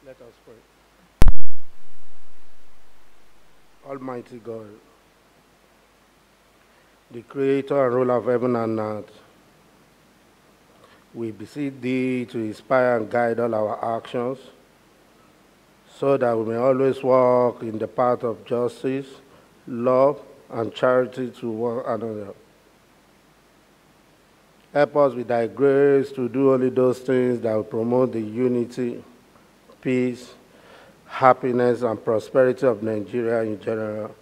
Let us pray. Almighty God, the creator and ruler of heaven and earth, we beseech thee to inspire and guide all our actions so that we may always walk in the path of justice, love, and charity to one another. Help us with thy grace to do only those things that will promote the unity, peace, happiness, and prosperity of Nigeria in general,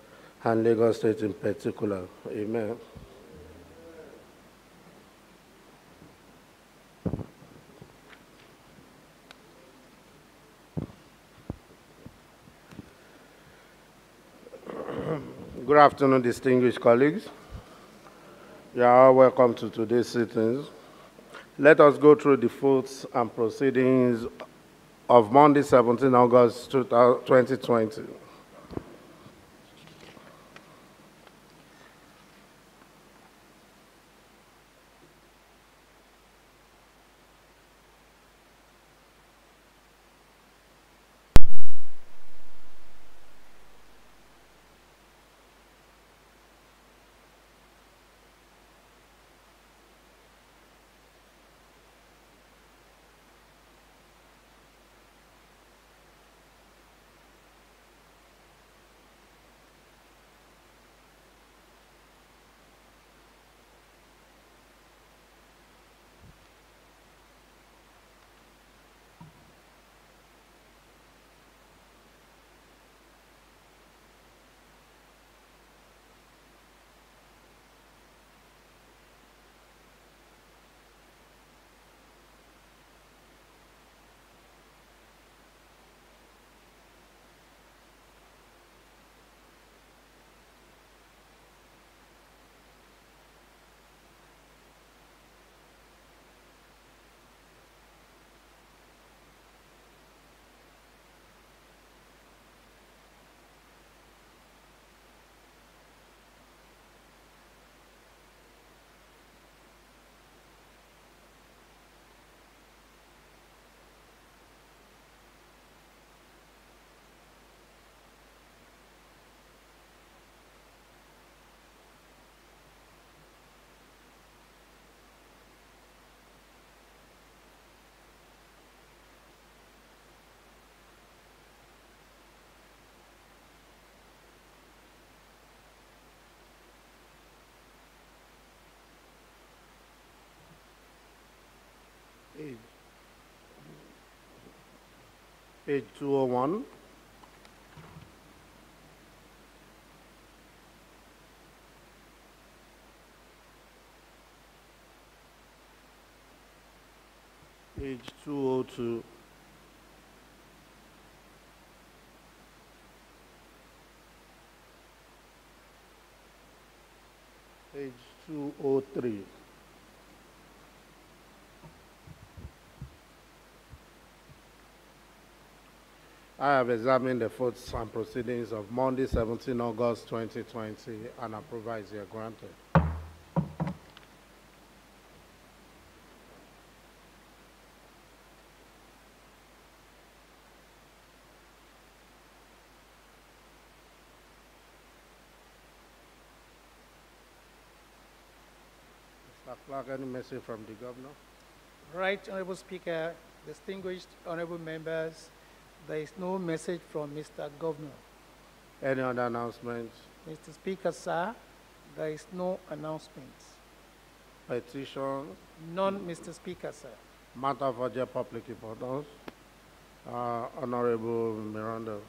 and Lagos State in particular. Amen. Good afternoon, distinguished colleagues. You are all welcome to today's sittings. Let us go through the votes and proceedings of Monday, 17 August 2020. Page 201. Page 202. Page 203. I have examined the votes and proceedings of Monday, 17 August 2020, and approval is here granted. Mr. Clark, any message from the governor? Right, Honorable Speaker, distinguished honorable members, there is no message from Mr. Governor. Any other announcements? Mr. Speaker, sir, there is no announcement. Petition? None, Mr. Speaker, sir. Matter for their public importance? Honorable Miranda.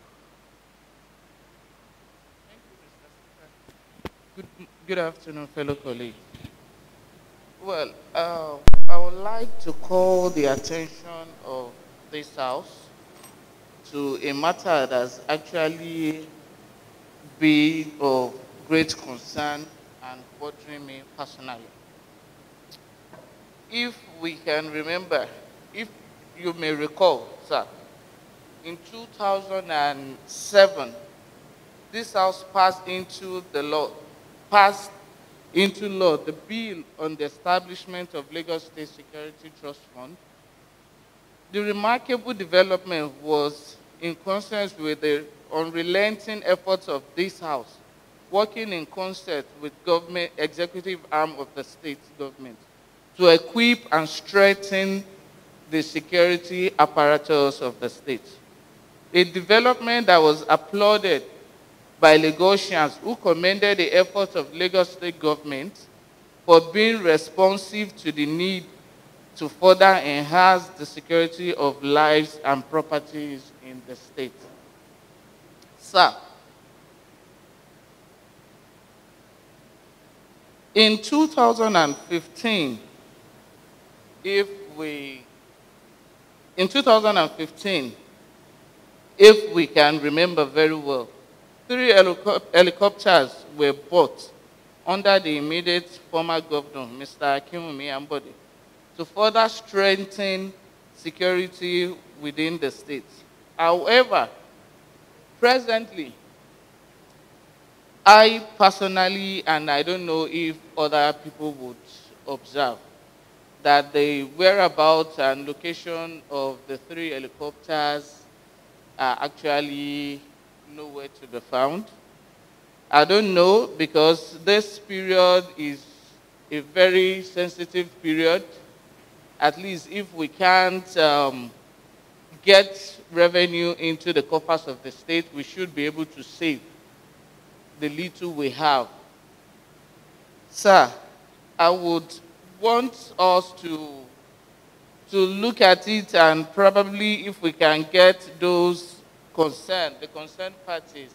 Thank you, Mr. Speaker. Good afternoon, fellow colleagues. Well, I would like to call the attention of this House to a matter that has actually been of great concern and bothering me personally. If we can remember, if you may recall, sir, in 2007, this House passed into law the bill on the establishment of Lagos State Security Trust Fund, The remarkable development was in consonance with the unrelenting efforts of this House, working in concert with government executive arm of the state government to equip and strengthen the security apparatus of the state. A development that was applauded by Lagosians who commended the efforts of Lagos state government for being responsive to the need to further enhance the security of lives and properties in the state. Sir, in 2015, if we can remember very well, 3 helicopters were bought under the immediate former governor, Mr. Akinwumi Ambode, to further strengthen security within the state. However, presently, I personally, and I don't know if other people would observe, that the whereabouts and location of the 3 helicopters are actually nowhere to be found. I don't know, because this period is a very sensitive period. At least if we can't get revenue into the coffers of the state, we should be able to save the little we have. Sir, I would want us to look at it, and probably if we can get the concerned parties,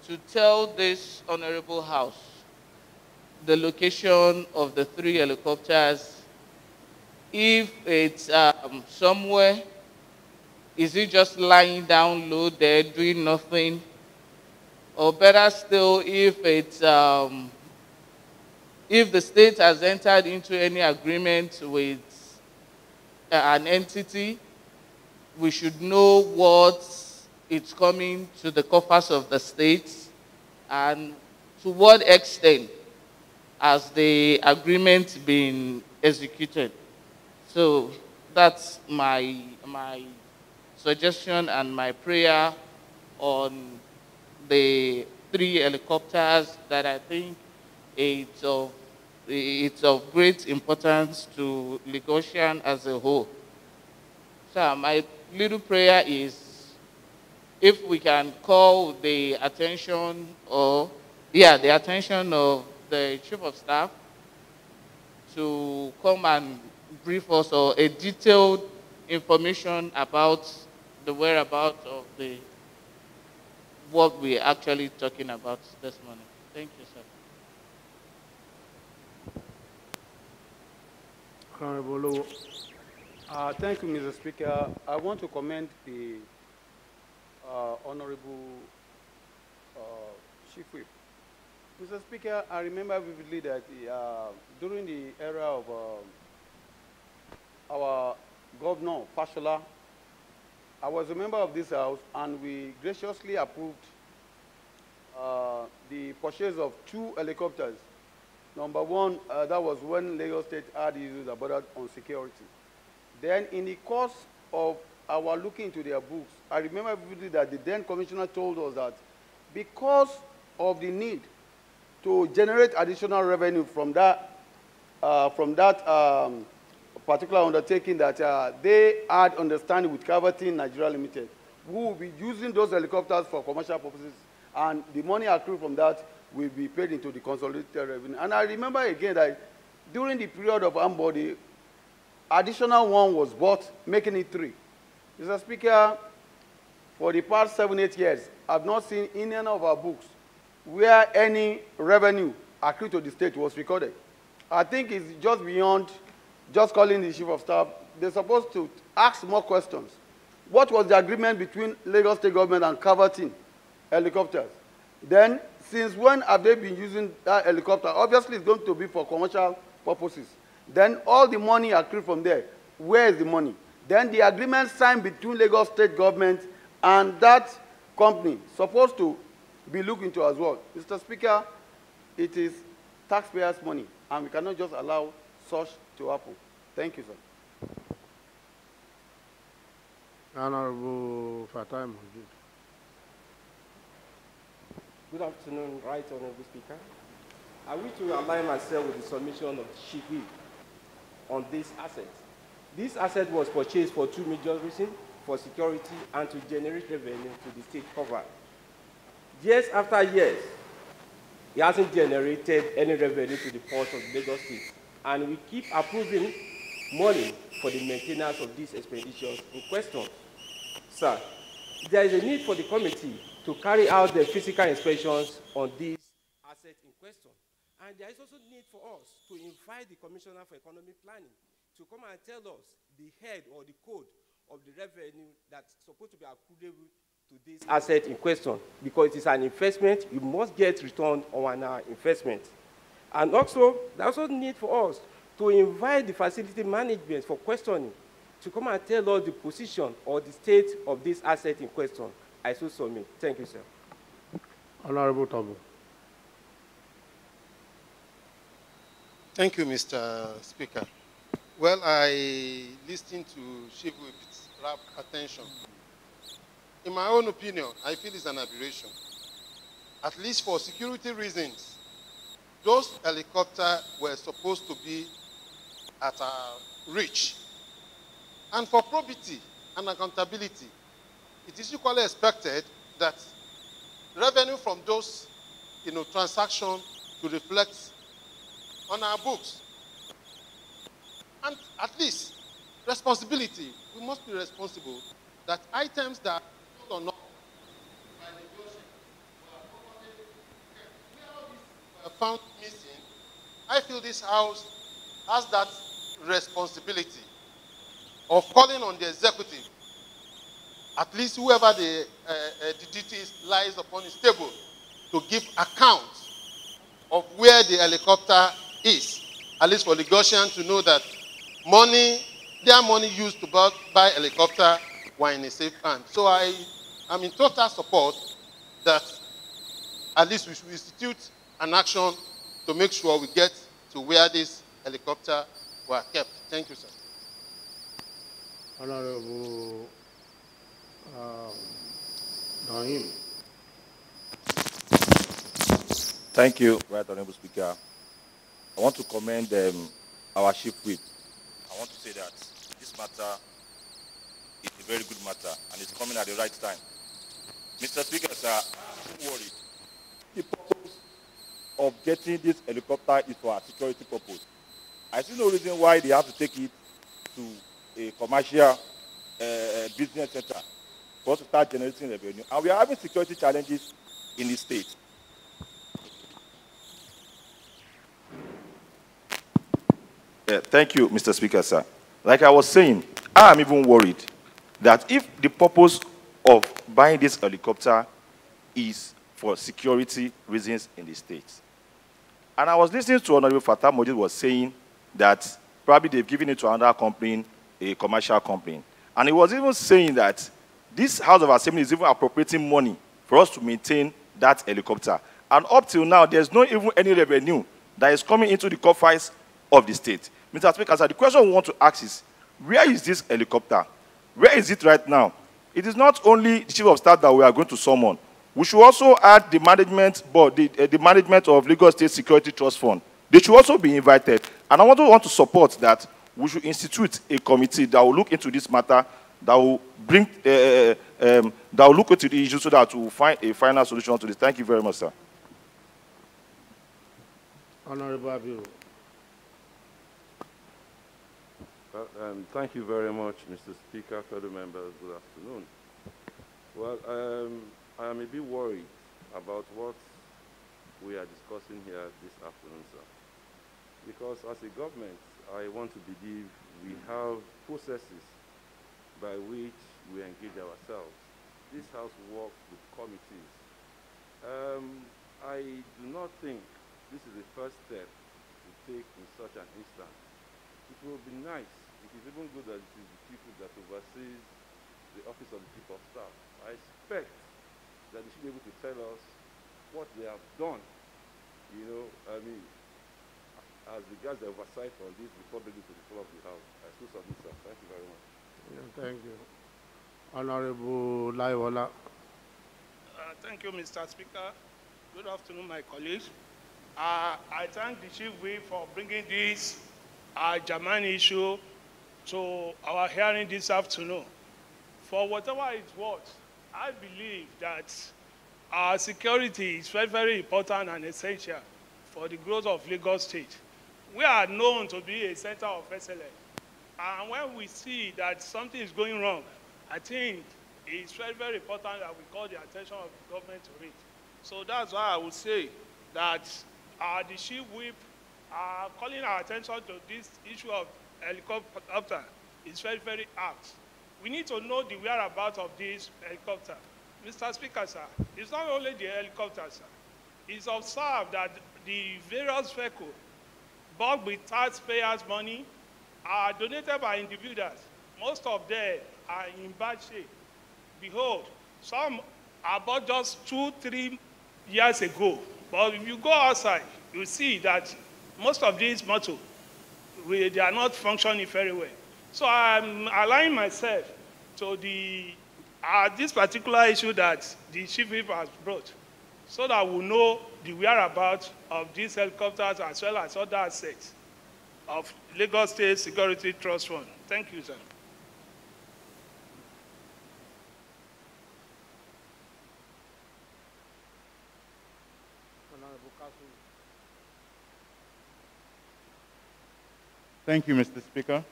to tell this honorable House the location of the 3 helicopters. If it's somewhere, is it just lying down low there doing nothing? Or better still, if the state has entered into any agreement with an entity, we should know what is coming to the coffers of the state, and to what extent has the agreement been executed. So that's my suggestion and my prayer on the 3 helicopters that I think it's of great importance to Lagosian as a whole. So my little prayer is, if we can call the attention of the Chief of Staff to come and brief us, or a detailed information about the whereabouts of what we're actually talking about this morning. Thank you, sir. Honorable Low. Thank you, Mr. Speaker. I want to commend the Honorable Chief Whip. Mr. Speaker, I remember vividly that during the era of our Governor, Fashola, I was a member of this House, and we graciously approved the purchase of 2 helicopters. Number one, that was when Lagos State had issues about on security. Then in the course of our looking into their books, I remember vividly that the then commissioner told us that because of the need to generate additional revenue from that particular undertaking, that they had understanding with Caverton Nigeria Limited, who will be using those helicopters for commercial purposes, and the money accrued from that will be paid into the consolidated revenue. And I remember again that during the period of Ambode, additional one was bought, making it 3. Mr. Speaker, for the past 7-8 years, I've not seen in any of our books where any revenue accrued to the state was recorded. I think it's just beyond just calling the Chief of Staff. They're supposed to ask more questions. What was the agreement between Lagos State Government and Caverton Helicopters? Then, since when have they been using that helicopter? Obviously, it's going to be for commercial purposes. Then all the money accrued from there, where is the money? Then the agreement signed between Lagos State Government and that company supposed to be looked into as well. Mr. Speaker, it is taxpayers' money, and we cannot just allow such to happen. Thank you, sir. Honorable Fatai Mujib. Good afternoon, Right Honorable Speaker. I wish to align myself with the submission of the Chief Whip on this asset. This asset was purchased for two major reasons: for security and to generate revenue to the state cover. Years after years, it hasn't generated any revenue to the ports of Lagos State, and we keep approving money for the maintenance of these expenditures in question. Sir, there is a need for the committee to carry out the physical inspections on these assets in question. And there is also need for us to invite the Commissioner for Economic Planning to come and tell us the head or the code of the revenue that's supposed to be accruable to this asset in question, because it is an investment. You must get return on our investment. And also, there's also need for us to invite the facility management for questioning to come and tell us the position or the state of this asset in question. I so submit. Thank you, sir. Honorable Tobu. Thank you, Mr. Speaker. Well, I listened to Chief with rapt attention. In my own opinion, I feel it's an aberration. At least for security reasons, those helicopters were supposed to be at our reach. And for probity and accountability, it is equally expected that revenue from those transactions to reflect on our books. And at least responsibility, we must be responsible that items that are not by negotiation were found missing. I feel this House has that responsibility of calling on the executive, at least whoever the duties lies upon his table, to give account of where the helicopter is, at least for Lagosians to know that their money used to buy helicopter were in a safe hand. So I am in total support that at least we should institute an action to make sure we get to where this helicopter were kept. Thank you, sir. Honorable Naim. Thank you, Right Honorable Speaker. I want to commend our Chief Whip. I want to say that this matter is a very good matter and it's coming at the right time. Mr. Speaker, sir, I'm worried. The purpose of getting this helicopter is for a security purpose. I see no reason why they have to take it to a commercial business center for us to start generating revenue. And we are having security challenges in the state. Thank you, Mr. Speaker, sir. Like I was saying, I am even worried that if the purpose of buying this helicopter is for security reasons in the state, and I was listening to Honorable Fatai Mujib was saying that probably they've given it to another company, a commercial company. And he was even saying that this House of Assembly is even appropriating money for us to maintain that helicopter. And up till now, there's not even any revenue that is coming into the coffers of the state. Mr. Speaker, sir, the question we want to ask is, where is this helicopter? Where is it right now? It is not only the Chief of Staff that we are going to summon. We should also add the management board, the management of Lagos State Security Trust Fund. They should also be invited. And I want to support that we should institute a committee that will look into this matter, that will bring, that will look into the issue so that we will find a final solution to this. Thank you very much, sir. Honorable Abiru. Thank you very much, Mr. Speaker, fellow members. Good afternoon. Well, I am a bit worried about what we are discussing here this afternoon, sir. Because as a government, I want to believe we have processes by which we engage ourselves. This House works with committees. I do not think this is the first step to take in such an instance. It will be nice. It is even good that it is the people that oversees the Office of the Chief of Staff. I expect that they should be able to tell us what they have done, as regards the oversight on this before bringing to the floor of the House. I still submit, sir. Thank you very much. Yeah, thank you. Honorable Laiwola. Thank you, Mr. Speaker. Good afternoon, my colleagues. I thank the Chief Whip for bringing this German issue to our hearing this afternoon. For whatever it's worth, I believe that our security is very, very important and essential for the growth of Lagos State. We are known to be a center of excellence. And when we see that something is going wrong, I think it's very, very important that we call the attention of the government to it. So that's why I would say that the Chief Whip calling our attention to this issue of helicopter is very, very apt. We need to know the whereabouts of this helicopter. Mr. Speaker, sir, it's not only the helicopter, sir. It's observed that the various vehicles bought with taxpayers' money are donated by individuals. Most of them are in bad shape. Behold, some are bought just 2-3 years ago. But if you go outside, you see that most of these motors, they are not functioning very well. So I'm aligning myself to this particular issue that the Chief Whip has brought, so that we know the whereabouts of these helicopters as well as other assets of Lagos State Security Trust Fund. Thank you, sir. Thank you, Mr. Speaker.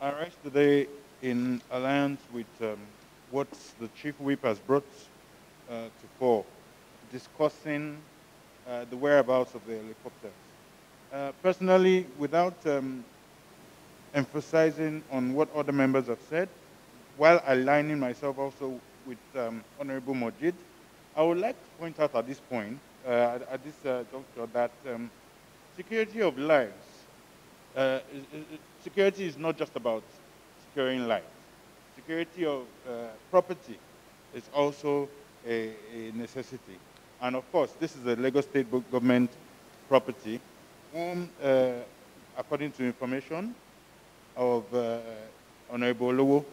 I rise today in alliance with what the Chief Whip has brought to fore, discussing the whereabouts of the helicopters. Personally, without emphasizing on what other members have said, while aligning myself also with Honorable Mojid, I would like to point out at this point, at this juncture, that security of lives, security is not just about securing lives. Security of property is also a necessity. And of course, this is a Lagos State government property, according to information of Honorable Lowo,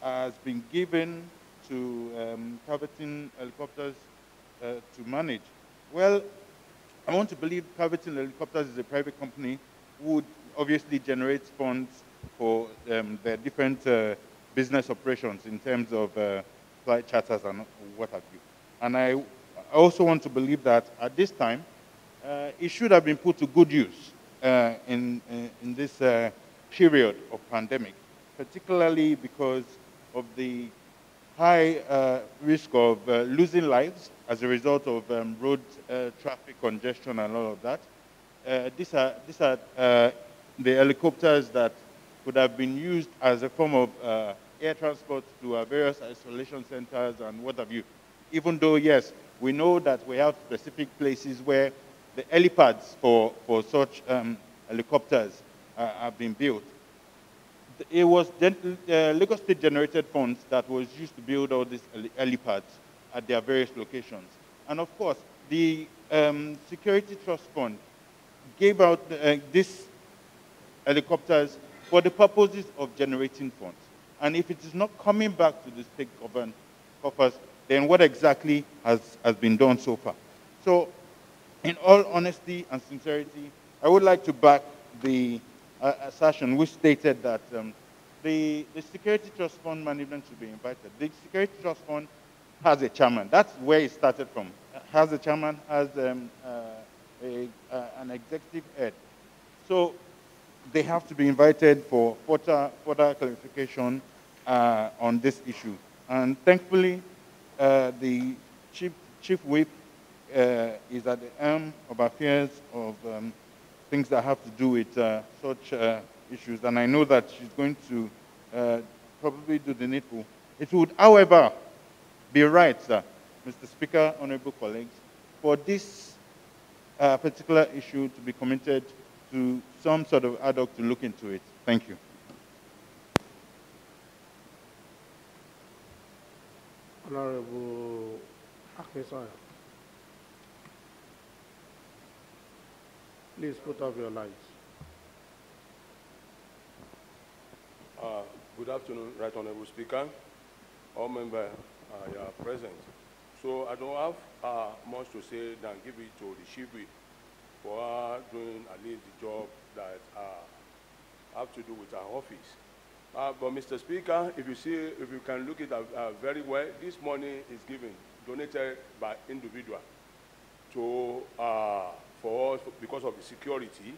has been given to Caverton Helicopters to manage. Well, I want to believe Caverton Helicopters is a private company who would obviously generate funds for their different business operations in terms of flight charters and what have you. And I also want to believe that at this time, it should have been put to good use in this period of pandemic, particularly because of the high risk of losing lives as a result of road traffic congestion and all of that. These are the helicopters that could have been used as a form of air transport to various isolation centers and what have you. Even though, yes, we know that we have specific places where the helipads for such helicopters have been built. It was Lagos State generated funds that was used to build all these helipads at their various locations. And of course, the Security Trust Fund gave out these helicopters for the purposes of generating funds. And if it is not coming back to the state government coffers, then what exactly has been done so far? So, in all honesty and sincerity, I would like to back the assertion which stated that the Security Trust Fund management should be invited. The Security Trust Fund has a chairman. That's where it started from. Has a chairman, has an executive head. So they have to be invited for further clarification on this issue. And thankfully, the Chief Whip is at the helm of affairs of things that have to do with such issues. And I know that she's going to probably do the needful. It would, however, be right, sir, Mr. Speaker, honorable colleagues, for this particular issue to be committed to some sort of ad hoc to look into it. Thank you. Honorable Akinsanya. Please put off your lights. Good afternoon, Right Honorable Speaker, all members are present. So I don't have much to say than give it to the chief whip for her doing at least the job that have to do with our office. But Mr. Speaker, if you can look at it very well, this money is given, donated by individual to for us because of the security.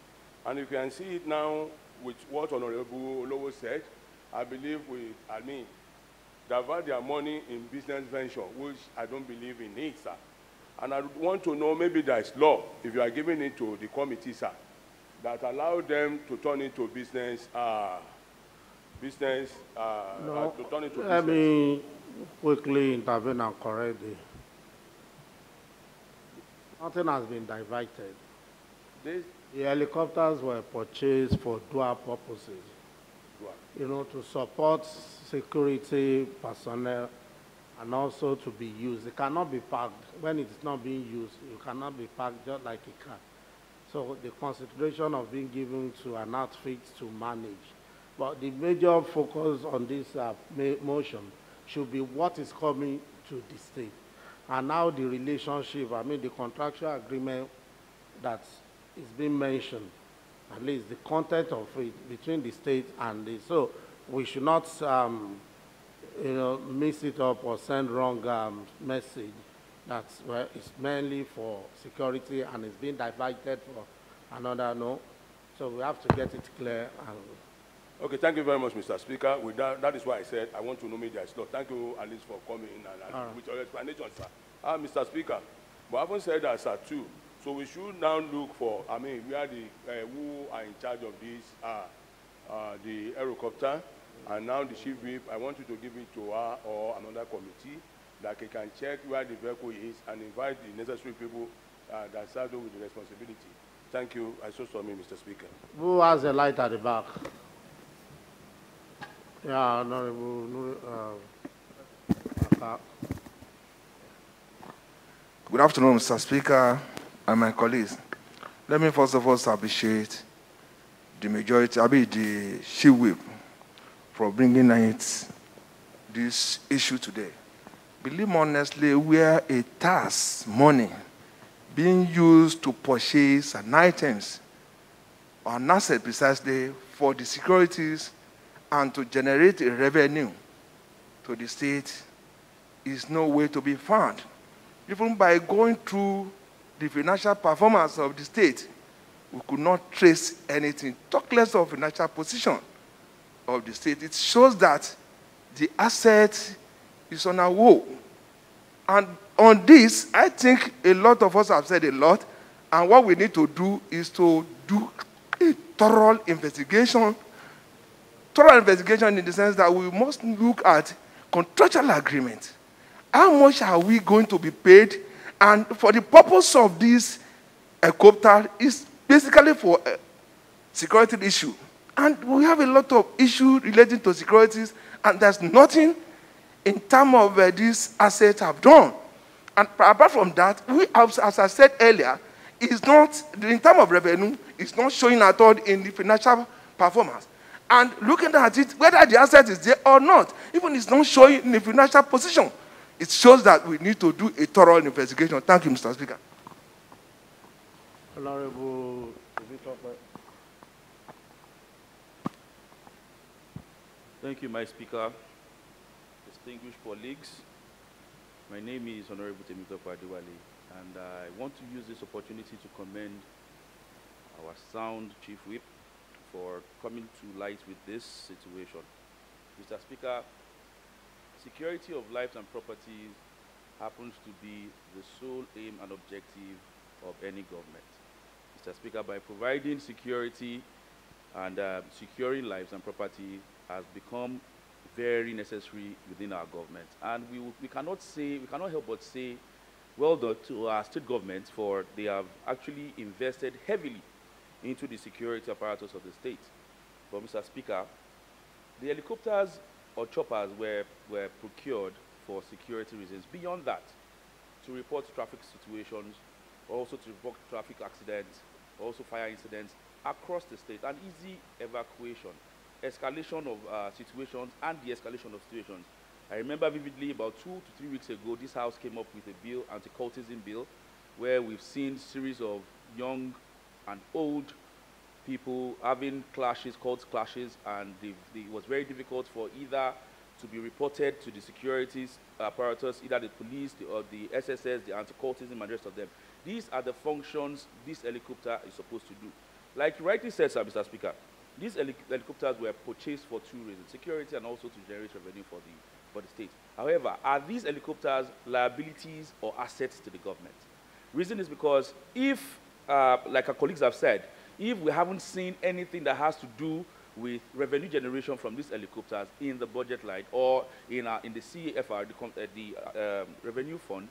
And you can see it now with what Honorable Olowo said. I believe divert their money in business venture, which I don't believe in it, sir. And I want to know, maybe there is law, if you are giving it to the committee, sir, that allow them to turn into business, No, to turn into let business. me quickly intervene and correct it. Nothing has been diverted. The helicopters were purchased for dual purposes. You know, to support security personnel and also to be used. It cannot be parked. When it's not being used, you cannot be parked just like a car. So the consideration of being given to an outfit to manage. But the major focus on this motion should be what is coming to the state. And now the relationship, the contractual agreement that is being mentioned, at least the content of it between the state and the, so we should not, mix it up or send wrong message. That's where it's mainly for security and it's being diverted for another, no. So we have to get it clear. Okay, thank you very much, Mr. Speaker. With that is why I said I want to know media law. Thank you, at least, for coming and with your explanation, sir. Mr. Speaker, but I haven't said that, sir, too. So we should now look for, we are the who are in charge of this, the helicopter, and now the chief whip. I want you to give it to her or another committee that they can check where the vehicle is and invite the necessary people that saddle with the responsibility. Thank you. I so submit, Mr. Speaker. Who has the light at the back? Yeah, Honorable. Good afternoon, Mr. Speaker and my colleagues. Let me first of all appreciate the majority, the chief whip, for bringing it this issue today. Believe me honestly, where a tax money being used to purchase an items or an asset precisely for the securities and to generate a revenue to the state is no way to be found. Even by going through the financial performance of the state, we could not trace anything, talk less of financial position of the state. It shows that the asset is on a woe. And on this, I think a lot of us have said a lot, and what we need to do is to do a thorough investigation in the sense that we must look at contractual agreement. How much are we going to be paid? And for the purpose of this helicopter is basically for a security issue. And we have a lot of issues relating to securities, and there's nothing in terms of these assets have done. And apart from that, we have, as I said earlier, is not, in terms of revenue, it's not showing at all in the financial performance. And looking at it, whether the asset is there or not, even it's not showing in the financial position, it shows that we need to do a thorough investigation. Thank you, Mr. Speaker. Honorable, Thank you, my Speaker. Distinguished colleagues, my name is Honorable Temitope Adewale, and I want to use this opportunity to commend our sound Chief Whip for coming to light with this situation. Mr. Speaker, security of lives and properties happens to be the sole aim and objective of any government. Mr. Speaker, by providing security and securing lives and property has become very necessary within our government. And we cannot help but say, well done to our state government for they have actually invested heavily into the security apparatus of the state. But Mr. Speaker, the helicopters or choppers were procured for security reasons. Beyond that, to report traffic situations, also to report traffic accidents, also fire incidents across the state, and easy evacuation, escalation of situations and de-escalation of situations. I remember vividly about 2 to 3 weeks ago, this House came up with a bill, anti-cultism bill, where we've seen series of young and old people having clashes, cult clashes, and it was very difficult for either to be reported to the securities apparatus, either the police or the SSS, the anti-cultism, and the rest of them. These are the functions this helicopter is supposed to do. Like you rightly said, sir, Mr. Speaker, these helicopters were purchased for 2 reasons: security and also to generate revenue for the state. However, are these helicopters liabilities or assets to the government? Reason is because if, like our colleagues have said, if we haven't seen anything that has to do with revenue generation from these helicopters in the budget line or in the CAFR, the revenue fund,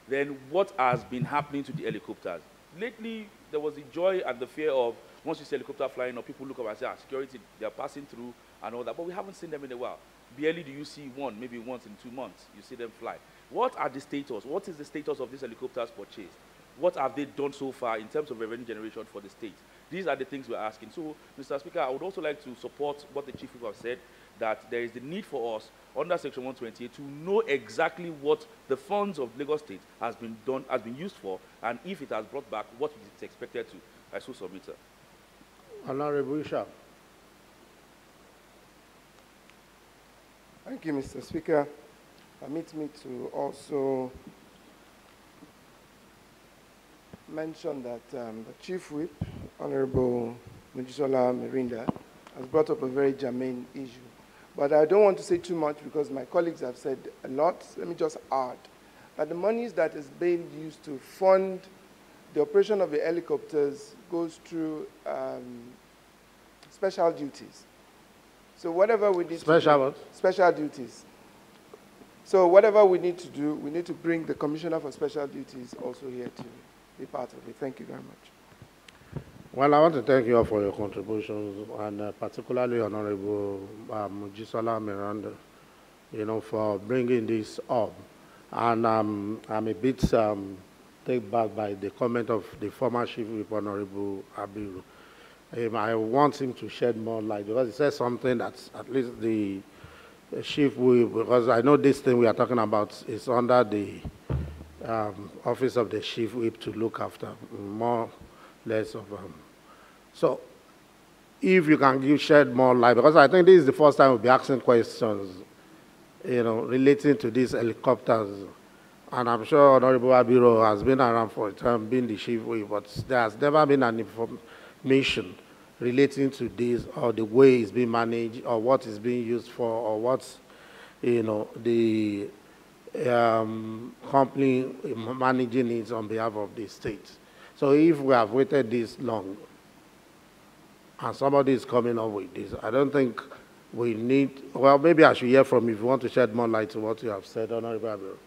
then what has been happening to the helicopters? Lately, there was the joy and the fear of once you see helicopter flying up, people look up and say, security, they're passing through and all that, but we haven't seen them in a while. Barely do you see one, maybe once in 2 months, you see them fly. What are the status? What is the status of these helicopters purchased? What have they done so far in terms of revenue generation for the state? These are the things we're asking. So, Mr. Speaker, I would also like to support what the Chief Whip has said, that there is the need for us, under Section 128, to know exactly what the funds of Lagos State has been used for, and if it has brought back what it is expected to. I so submit, sir. Honorable Isha. Thank you, Mr. Speaker. Permit me to also mention that the Chief Whip, Honorable Mojisola Merinda, has brought up a very germane issue. But I don't want to say too much because my colleagues have said a lot. Let me just add that the monies that is being used to fund the operation of the helicopters goes through special duties. So whatever we need Special duties. So whatever we need to do, we need to bring the Commissioner for Special Duties also here to be part of it. Thank you very much. Well, I want to thank you all for your contributions, and particularly Honorable Mojisola Miranda, for bringing this up. And I'm a bit taken back by the comment of the former Chief Whip, Honorable Abiru. I want him to shed more light because he says something that's at least the Chief Whip, because I know this thing we are talking about is under the office of the Chief Whip to look after more less of so if you can shed more light, because I think this is the first time we'll be asking questions relating to these helicopters, and I'm sure Honorable Abiro has been around for a time being the Chief Whip, but there has never been an information relating to this or the way it's being managed or what is being used for or what's the company managing it on behalf of the state. So if we have waited this long and somebody is coming up with this, I don't think we need, well, maybe I should hear from you if you want to shed more light to what you have said, Honorable Abiro.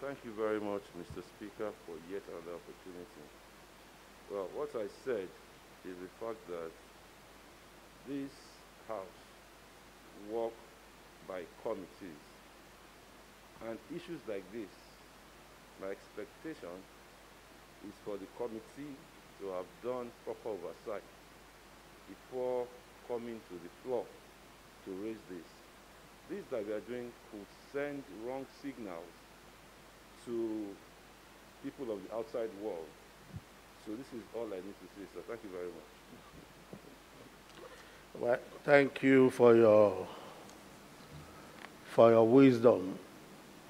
Thank you very much, Mr. Speaker, for yet another opportunity. Well, what I said is the fact that this House works by committees, and issues like this, my expectation is for the committee to have done proper oversight before coming to the floor to raise this. This that we are doing could send wrong signals to people of the outside world. So this is all I need to say, sir. Thank you very much. Well, thank you for your wisdom.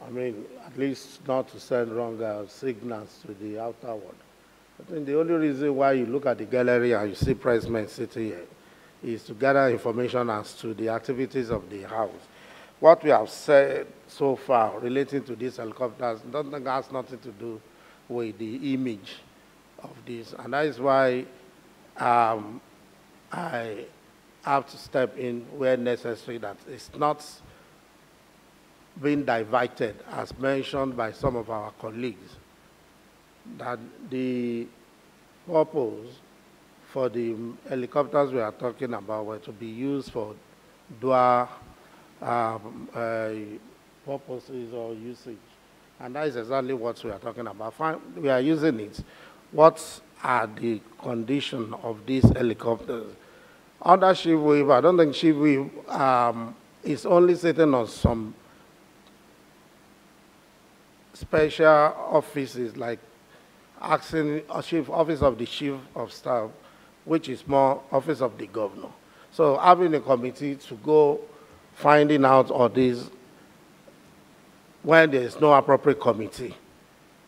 I mean, at least not to send wrong signals to the outer world. I think the only reason why you look at the gallery and you see pressmen sitting here is to gather information as to the activities of the House. What we have said so far relating to these helicopters has nothing to do with the image of this. And that is why I have to step in where necessary, that it's not being diverted, as mentioned by some of our colleagues, that the purpose for the helicopters we are talking about were to be used for dual purposes or usage. And that is exactly what we are talking about. We are using it. What are the condition of these helicopters. Under Chief Whip, I don't think Chief Whip is only sitting on some special offices like acting office of the Chief of Staff, which is more office of the governor. So having a committee to go finding out all this when there is no appropriate committee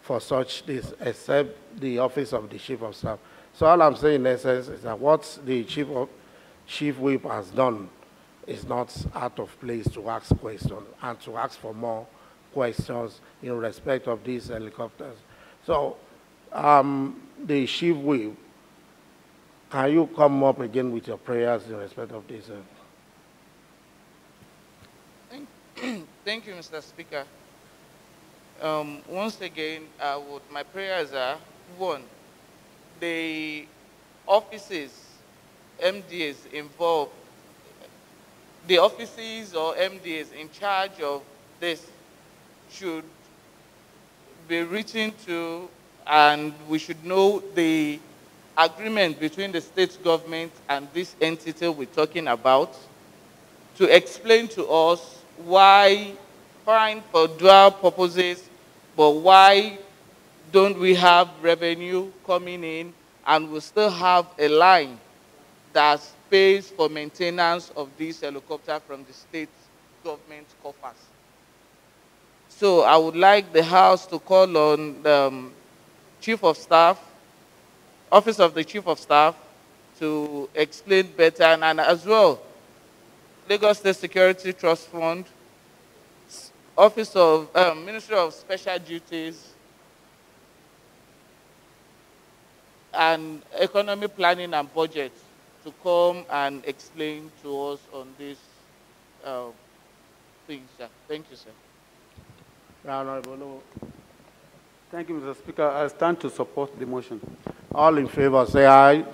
for such this except the office of the Chief of Staff. So all I'm saying in essence is that what the Chief Whip has done is not out of place to ask questions and to ask for more questions in respect of these helicopters. So the Chief Whip, can you come up again with your prayers in respect of this? Thank you, Mr. Speaker. Once again, my prayers are, one, the offices, MDAs involved, the offices or MDAs in charge of this should be written to, and we should know the agreement between the state government and this entity we're talking about, to explain to us why, fine for dual purposes, but why don't we have revenue coming in and we still have a line that pays for maintenance of this helicopter from the state government coffers. So I would like the House to call on the Chief of Staff, Office of the Chief of Staff, to explain better, and as well, Lagos State Security Trust Fund, Office of Ministry of Special Duties, and Economic Planning and Budget to come and explain to us on this thing, sir. Thank you, sir. Thank you, Mr. Speaker. I stand to support the motion. All in favor, say aye.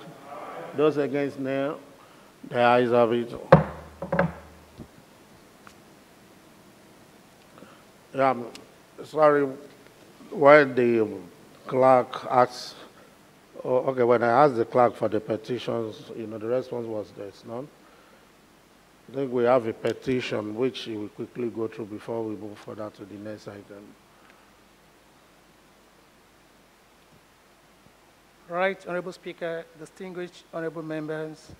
Those against, nay. The ayes have it. Yeah, sorry, when the clerk asked, okay, when I asked the clerk for the petitions, the response was there's none. I think we have a petition which we will quickly go through before we move further to the next item. Right, Honorable Speaker, distinguished honorable members,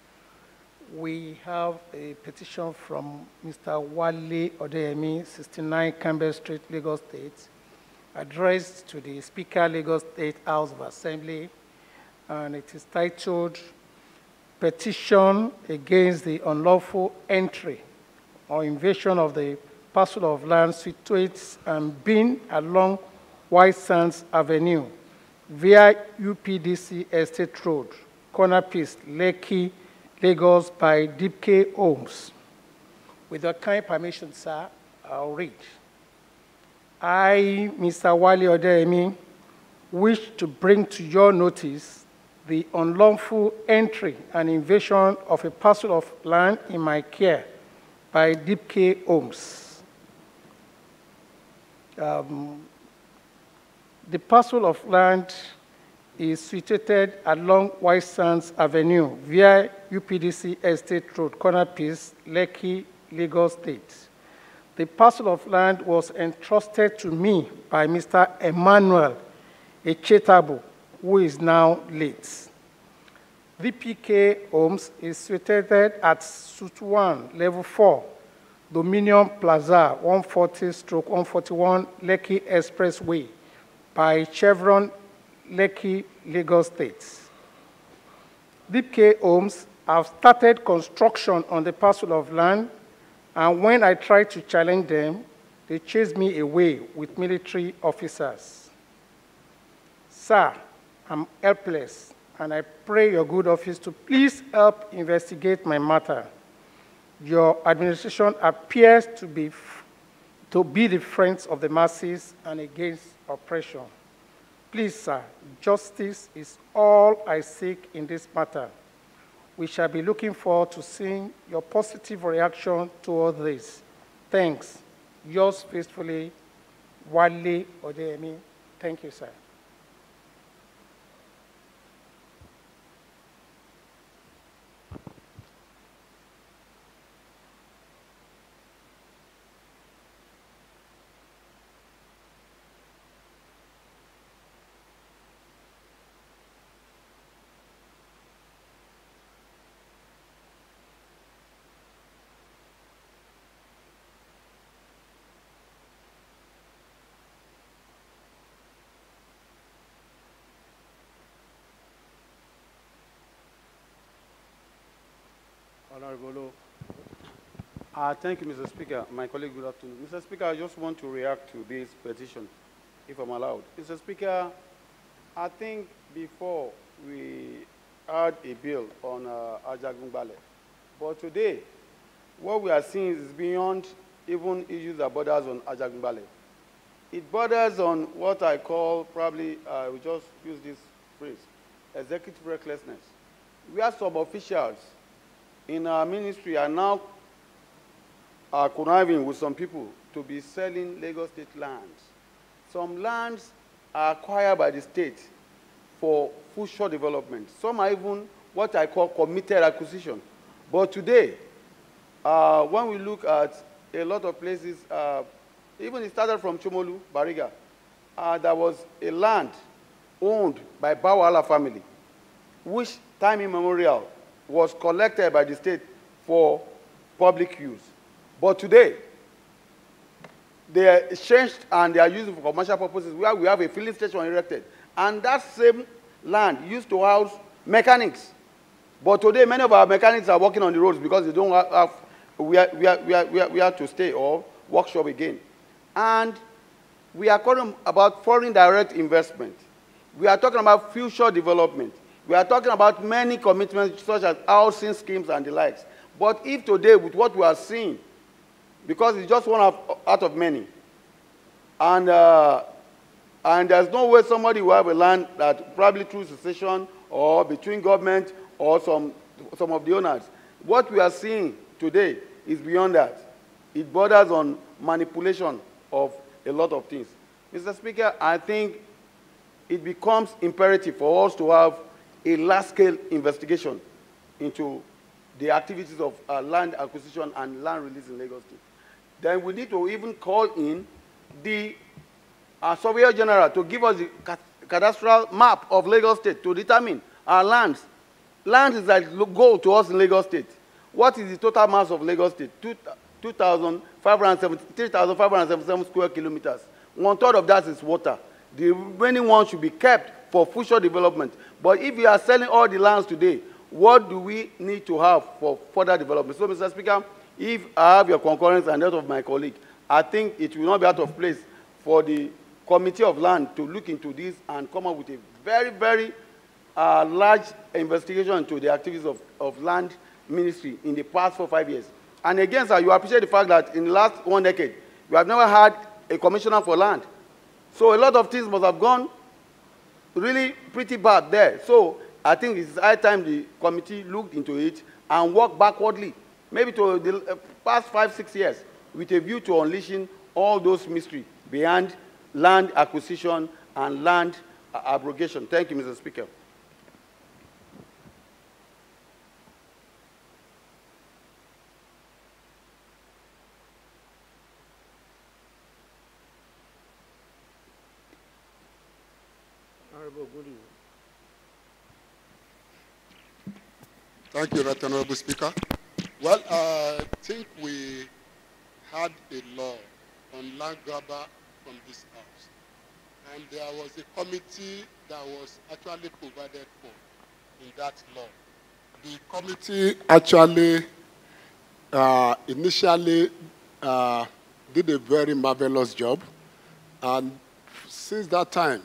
we have a petition from Mr. Wale Odeyemi, 69 Campbell Street, Lagos State, addressed to the Speaker, Lagos State House of Assembly, and it is titled, Petition Against the Unlawful Entry or Invasion of the Parcel of Land situated and being along White Sands Avenue via UPDC Estate Road, Corner Piece, Lekki, Lagos by Dipke Homes. With your kind permission, sir, I'll read. I, Mr. Wale Odeyemi, wish to bring to your notice the unlawful entry and invasion of a parcel of land in my care by Dipke Homes. The parcel of land is situated along White Sands Avenue via UPDC Estate Road, Corner Piece, Lekki, Lagos State. The parcel of land was entrusted to me by Mr. Emmanuel Echetabu, who is now late. VPK Homes is situated at Suite 1, Level 4, Dominion Plaza, 140/141 Lekki Expressway by Chevron, Lekki, Lagos State. VPK Homes have started construction on the parcel of land, and when I tried to challenge them, they chased me away with military officers. Sir, I'm helpless, and I pray your good office to please help investigate my matter. Your administration appears to be the friends of the masses and against oppression. Please, sir, justice is all I seek in this matter. We shall be looking forward to seeing your positive reaction toward this. Thanks. Yours faithfully, Wale Odeyemi. Thank you, sir. Honorable Low. Thank you, Mr. Speaker. My colleague, good afternoon. Mr. Speaker, I just want to react to this petition, if I'm allowed. Mr. Speaker, I think before we had a bill on Ajagungbale, but today, what we are seeing is beyond even issues that borders on Ajagungbale. It borders on what I call, probably, we just use this phrase, executive recklessness. We have some officials in our ministry are now conniving with some people to be selling Lagos State lands. Some lands are acquired by the state for future development. Some are even what I call committed acquisition. But today, when we look at a lot of places, even it started from Chomolu, Bariga, there was a land owned by Bawala family, which time immemorial was collected by the state for public use. But today, they are exchanged and they are used for commercial purposes where we have a filling station erected. And that same land used to house mechanics. But today, many of our mechanics are working on the roads because they don't have where to stay or workshop again. And we are talking about foreign direct investment. We are talking about future development. We are talking about many commitments such as housing schemes and the likes. But if today, with what we are seeing, because it's just one out of many, and there's no way somebody will have a land that probably through secession or between government or some of the owners. What we are seeing today is beyond that. It borders on manipulation of a lot of things. Mr. Speaker, I think it becomes imperative for us to have a large-scale investigation into the activities of land acquisition and land release in Lagos State. Then we need to even call in the Surveyor General to give us the cadastral map of Lagos State to determine our lands. Land is like gold to us in Lagos State. What is the total mass of Lagos State? 3,577 square kilometers. 1/3 of that is water. The remaining one should be kept for future development. But if we are selling all the lands today, what do we need to have for further development? So, Mr. Speaker, if I have your concurrence and that of my colleague, I think it will not be out of place for the Committee of Land to look into this and come up with a very, very large investigation into the activities of land ministry in the past 4 or 5 years. And again, sir, you appreciate the fact that in the last 1 decade, we have never had a commissioner for land. So a lot of things must have gone really pretty bad there. So I think it's high time the committee looked into it and worked backwardly, maybe to the past 5 or 6 years, with a view to unleashing all those mysteries behind land acquisition and land abrogation. Thank you, Mr. Speaker. Thank you, Right Honorable Speaker. Well, I think we had a law on land grabber from this house. And there was a committee that was actually provided for in that law. The committee actually initially did a very marvelous job. And since that time,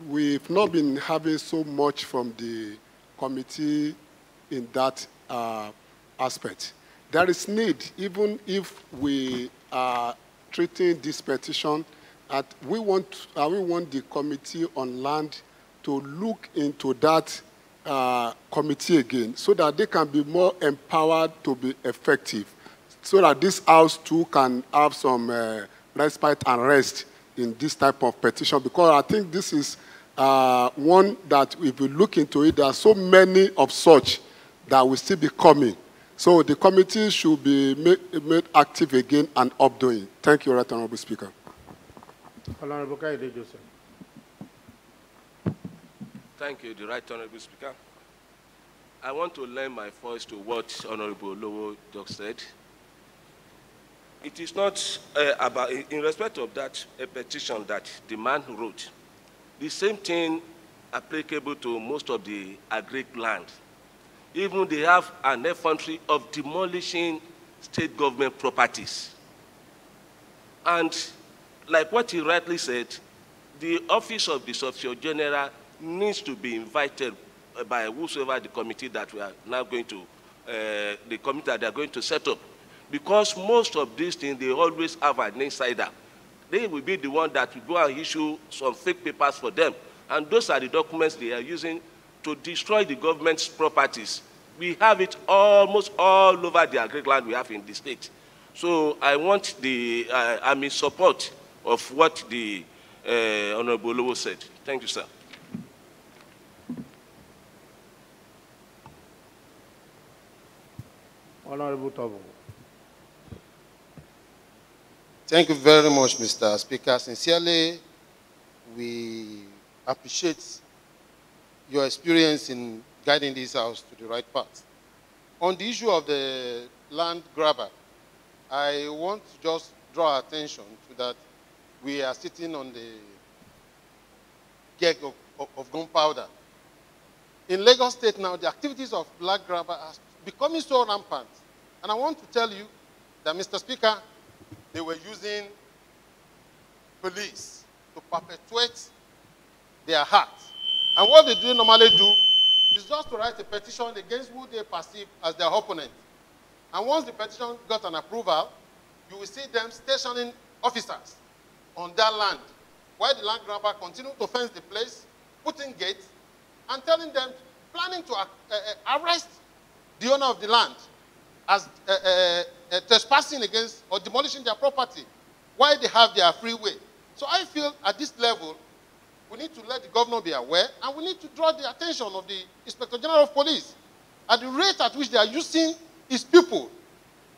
we've not been having so much from the committee in that aspect. There is need, even if we are treating this petition, we want the Committee on Land to look into that committee again so that they can be more empowered to be effective, so that this house too can have some respite and rest in this type of petition, because I think this is one that if we look into it, there are so many of such that will still be coming. So the committee should be made active again and updoing. Thank you, Right Honorable Speaker. Honorable Kaide Joseph. Thank you, the Right Honorable Speaker. I want to lend my voice to what Honorable Lowo just said. It is not about, in respect of that petition that the man wrote, the same thing applicable to most of the agric land. even they have an effrontery of demolishing state government properties. And like what he rightly said, the office of the Solicitor General needs to be invited by whosoever the committee that we are now going to, the committee that they are going to set up. Because most of these things, they always have an insider. They will be the one that will go and issue some fake papers for them. And those are the documents they are using to destroy the government's properties. We have it almost all over the agric land we have in the state. So I want the, I'm in support of what the Honorable Lowo said. Thank you, sir. Honorable Tobo. Thank you very much, Mr. Speaker. Sincerely, we appreciate your experience in guiding this House to the right path. On the issue of the land grabber, I want to just draw attention to that we are sitting on the keg of gunpowder. In Lagos State now, the activities of land grabber are becoming so rampant. And I want to tell you that, Mr. Speaker, they were using police to perpetuate their act. And what they normally do is just to write a petition against who they perceive as their opponent. And once the petition got an approval, you will see them stationing officers on their land, while the land grabber continue to fence the place, putting gates, and telling them, planning to arrest the owner of the land as trespassing against or demolishing their property while they have their free way. So I feel at this level, we need to let the governor be aware, and we need to draw the attention of the Inspector General of Police at the rate at which they are using his people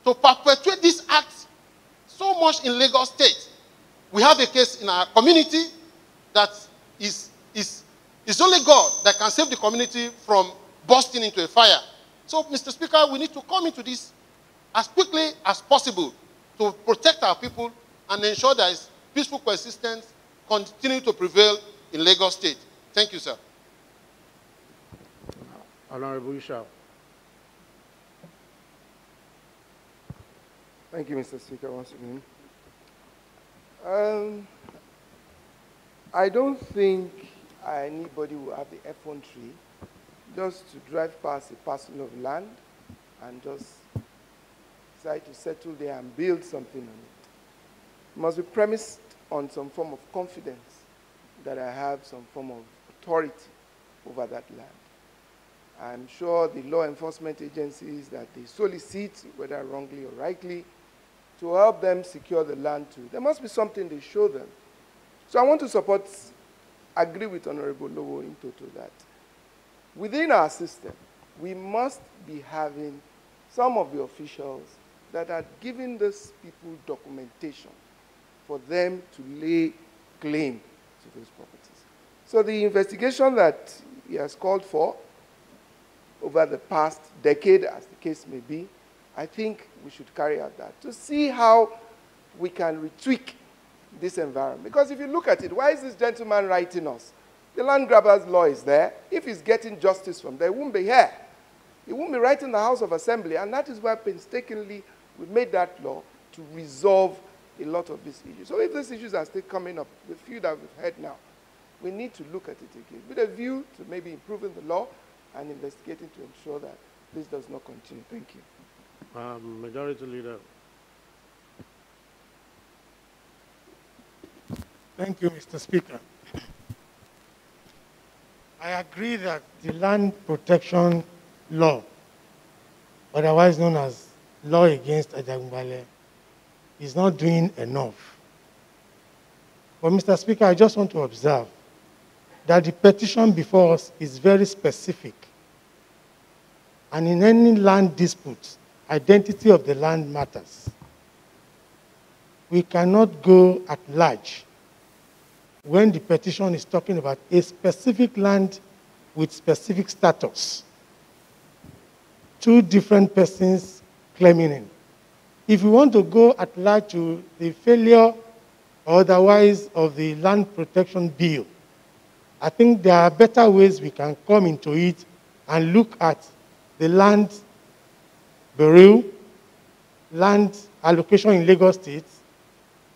to perpetuate this act so much in Lagos State. We have a case in our community that is only God that can save the community from bursting into a fire. So, Mr. Speaker, we need to come into this as quickly as possible to protect our people and ensure there is peaceful coexistence continue to prevail in Lagos State. Thank you, sir. Honorable Isha. Thank you, Mr. Speaker, once again. I don't think anybody will have the effrontery just to drive past a parcel of land and just decide to settle there and build something on it. It must be premised on some form of confidence that I have some form of authority over that land. I'm sure the law enforcement agencies that they solicit, whether wrongly or rightly, to help them secure the land too, there must be something they show them. So I want to agree with Honorable Lowo in total that within our system, we must be having some of the officials that are giving these people documentation for them to lay claim to those properties. So the investigation that he has called for over the past decade, as the case may be, I think we should carry out that to see how we can retweak this environment. Because if you look at it, why is this gentleman writing us? The land grabber's law is there. If he's getting justice from there, he won't be here. He won't be writing the House of Assembly, and that is why painstakingly we made that law to resolve a lot of these issues. So if these issues are still coming up, the few that we've heard now, we need to look at it again with a view to maybe improving the law and investigating to ensure that this does not continue. Thank you. Majority Leader. Thank you, Mr. Speaker. I agree that the Land Protection Law, otherwise known as Law Against Ajagungbale, is not doing enough. But, Mr. Speaker, I just want to observe that the petition before us is very specific. And in any land dispute, identity of the land matters. We cannot go at large when the petition is talking about a specific land with specific status. Two different persons claiming it. If we want to go at large to the failure or otherwise of the Land Protection Bill, I think there are better ways we can come into it and look at the land bureau, land allocation in Lagos State,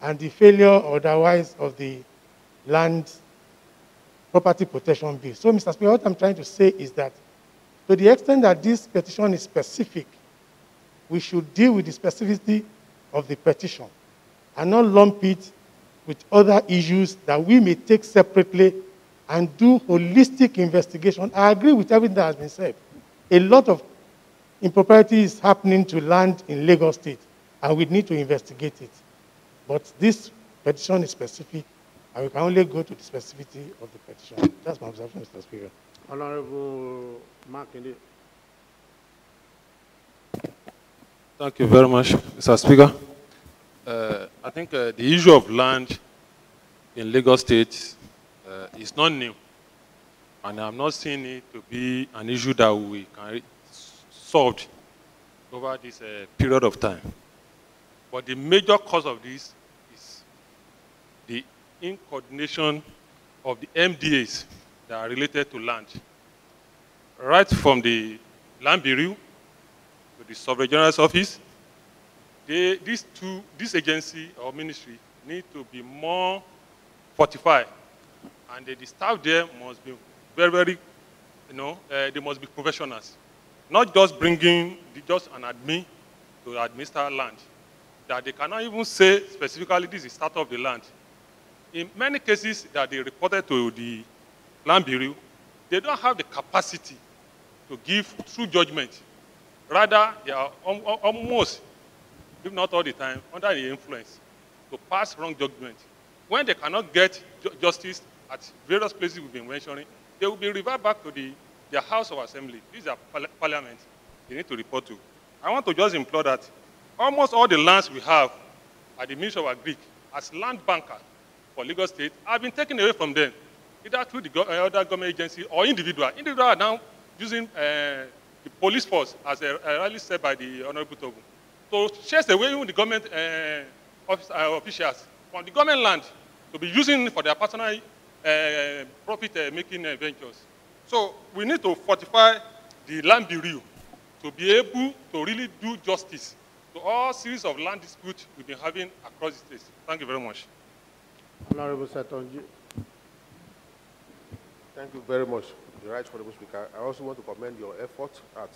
and the failure or otherwise of the land property protection bill. So, Mr. Speaker, what I'm trying to say is that to the extent that this petition is specific, we should deal with the specificity of the petition and not lump it with other issues that we may take separately and do holistic investigation. I agree with everything that has been said. A lot of impropriety is happening to land in Lagos State, and we need to investigate it. But this petition is specific, and we can only go to the specificity of the petition. That's my observation, Mr. Speaker. Honorable Makinde. Thank you very much, Mr. Speaker. I think the issue of land in Lagos State is not new, and I'm not seeing it to be an issue that we can solve over this period of time. But the major cause of this is the incoordination of the MDAs that are related to land. Right from the Land Bureau to the Sovereign General's Office, this agency or ministry need to be more fortified, and the staff there must be very, they must be professionals, not just bringing just an admin to administer land, that they cannot even say specifically this is start of the land. In many cases that they reported to the Land Bureau, they don't have the capacity to give true judgment. Rather, they are almost, if not all the time, under the influence to pass wrong judgment. When they cannot get justice at various places we've been mentioning, they will be referred back to their House of Assembly. These are parliament they need to report to. I want to just implore that almost all the lands we have at the Ministry of Agriculture as land banker for Lagos State have been taken away from them, either through the other government agency or individual. Individual are now using the police force, as rightly said by the Honorable Togo, to chase away even the government officials from the government land to be using for their personal profit-making ventures. So we need to fortify the Land Bureau to be able to really do justice to all series of land disputes we've been having across the states. Thank you very much. Honorable Satonji. Thank you very much, the Right Honorable Speaker. I also want to commend your effort at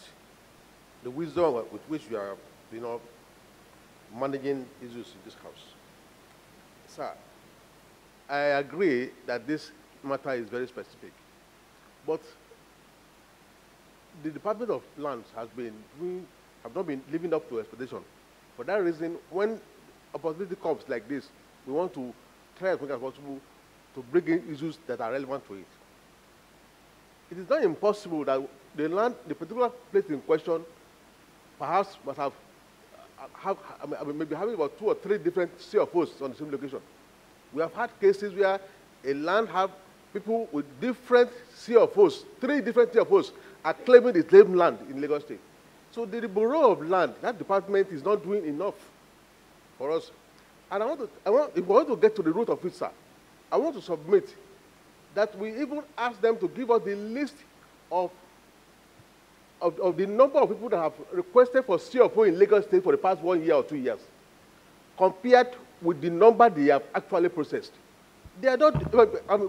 the wisdom with which you are, managing issues in this House. Sir, I agree that this matter is very specific, but the Department of Lands have not been living up to expectation. For that reason, when opportunity comes like this, we want to try as much as possible to bring in issues that are relevant to it. It is not impossible that the particular place in question perhaps must have maybe having about 2 or 3 different CFOs on the same location. We have had cases where a land have people with different CFOs, 3 different CFOs are claiming the same land in Lagos State. So the Bureau of Land, that department is not doing enough for us. And if we want to get to the root of it, sir, I want to submit that we even ask them to give us the list of the number of people that have requested for CFO in Lagos State for the past 1 year or 2 years, compared with the number they have actually processed. They are not,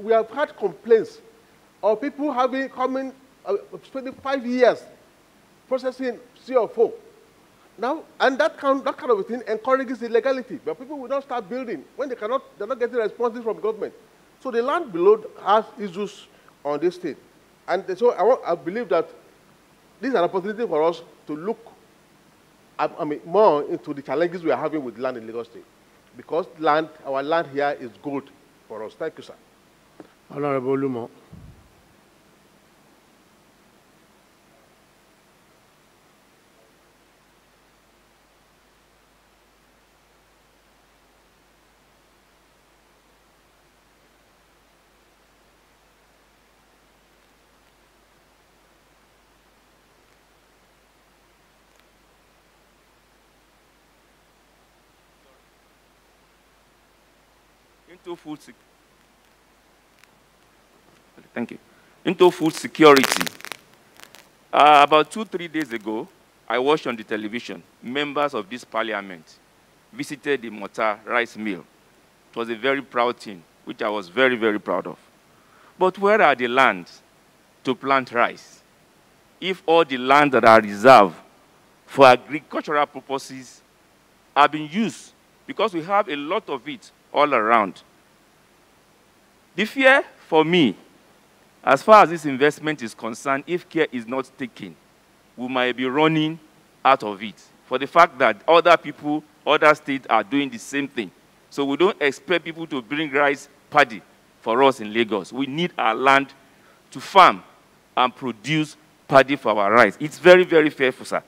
we have had complaints of people spending 5 years processing CFO. Now, and that kind of a thing encourages illegality, but people will not start building when they're not getting responses from government. So the land below has issues on this state. And so I believe that this is an opportunity for us to look more into the challenges we are having with land in Lagos State. Because our land here is good for us. Thank you, sir. Honorable Lumo. Into food security. About 2-3 days ago, I watched on the television, members of this parliament visited the Mota rice mill. It was a very proud thing, which I was very, very proud of. But where are the lands to plant rice? If all the lands that are reserved for agricultural purposes are being used, because we have a lot of it all around. The fear for me, as far as this investment is concerned, if care is not taken, we might be running out of it. For the fact that other people, other states are doing the same thing. So we don't expect people to bring rice paddy for us in Lagos. We need our land to farm and produce paddy for our rice. It's very, very fearful, sir.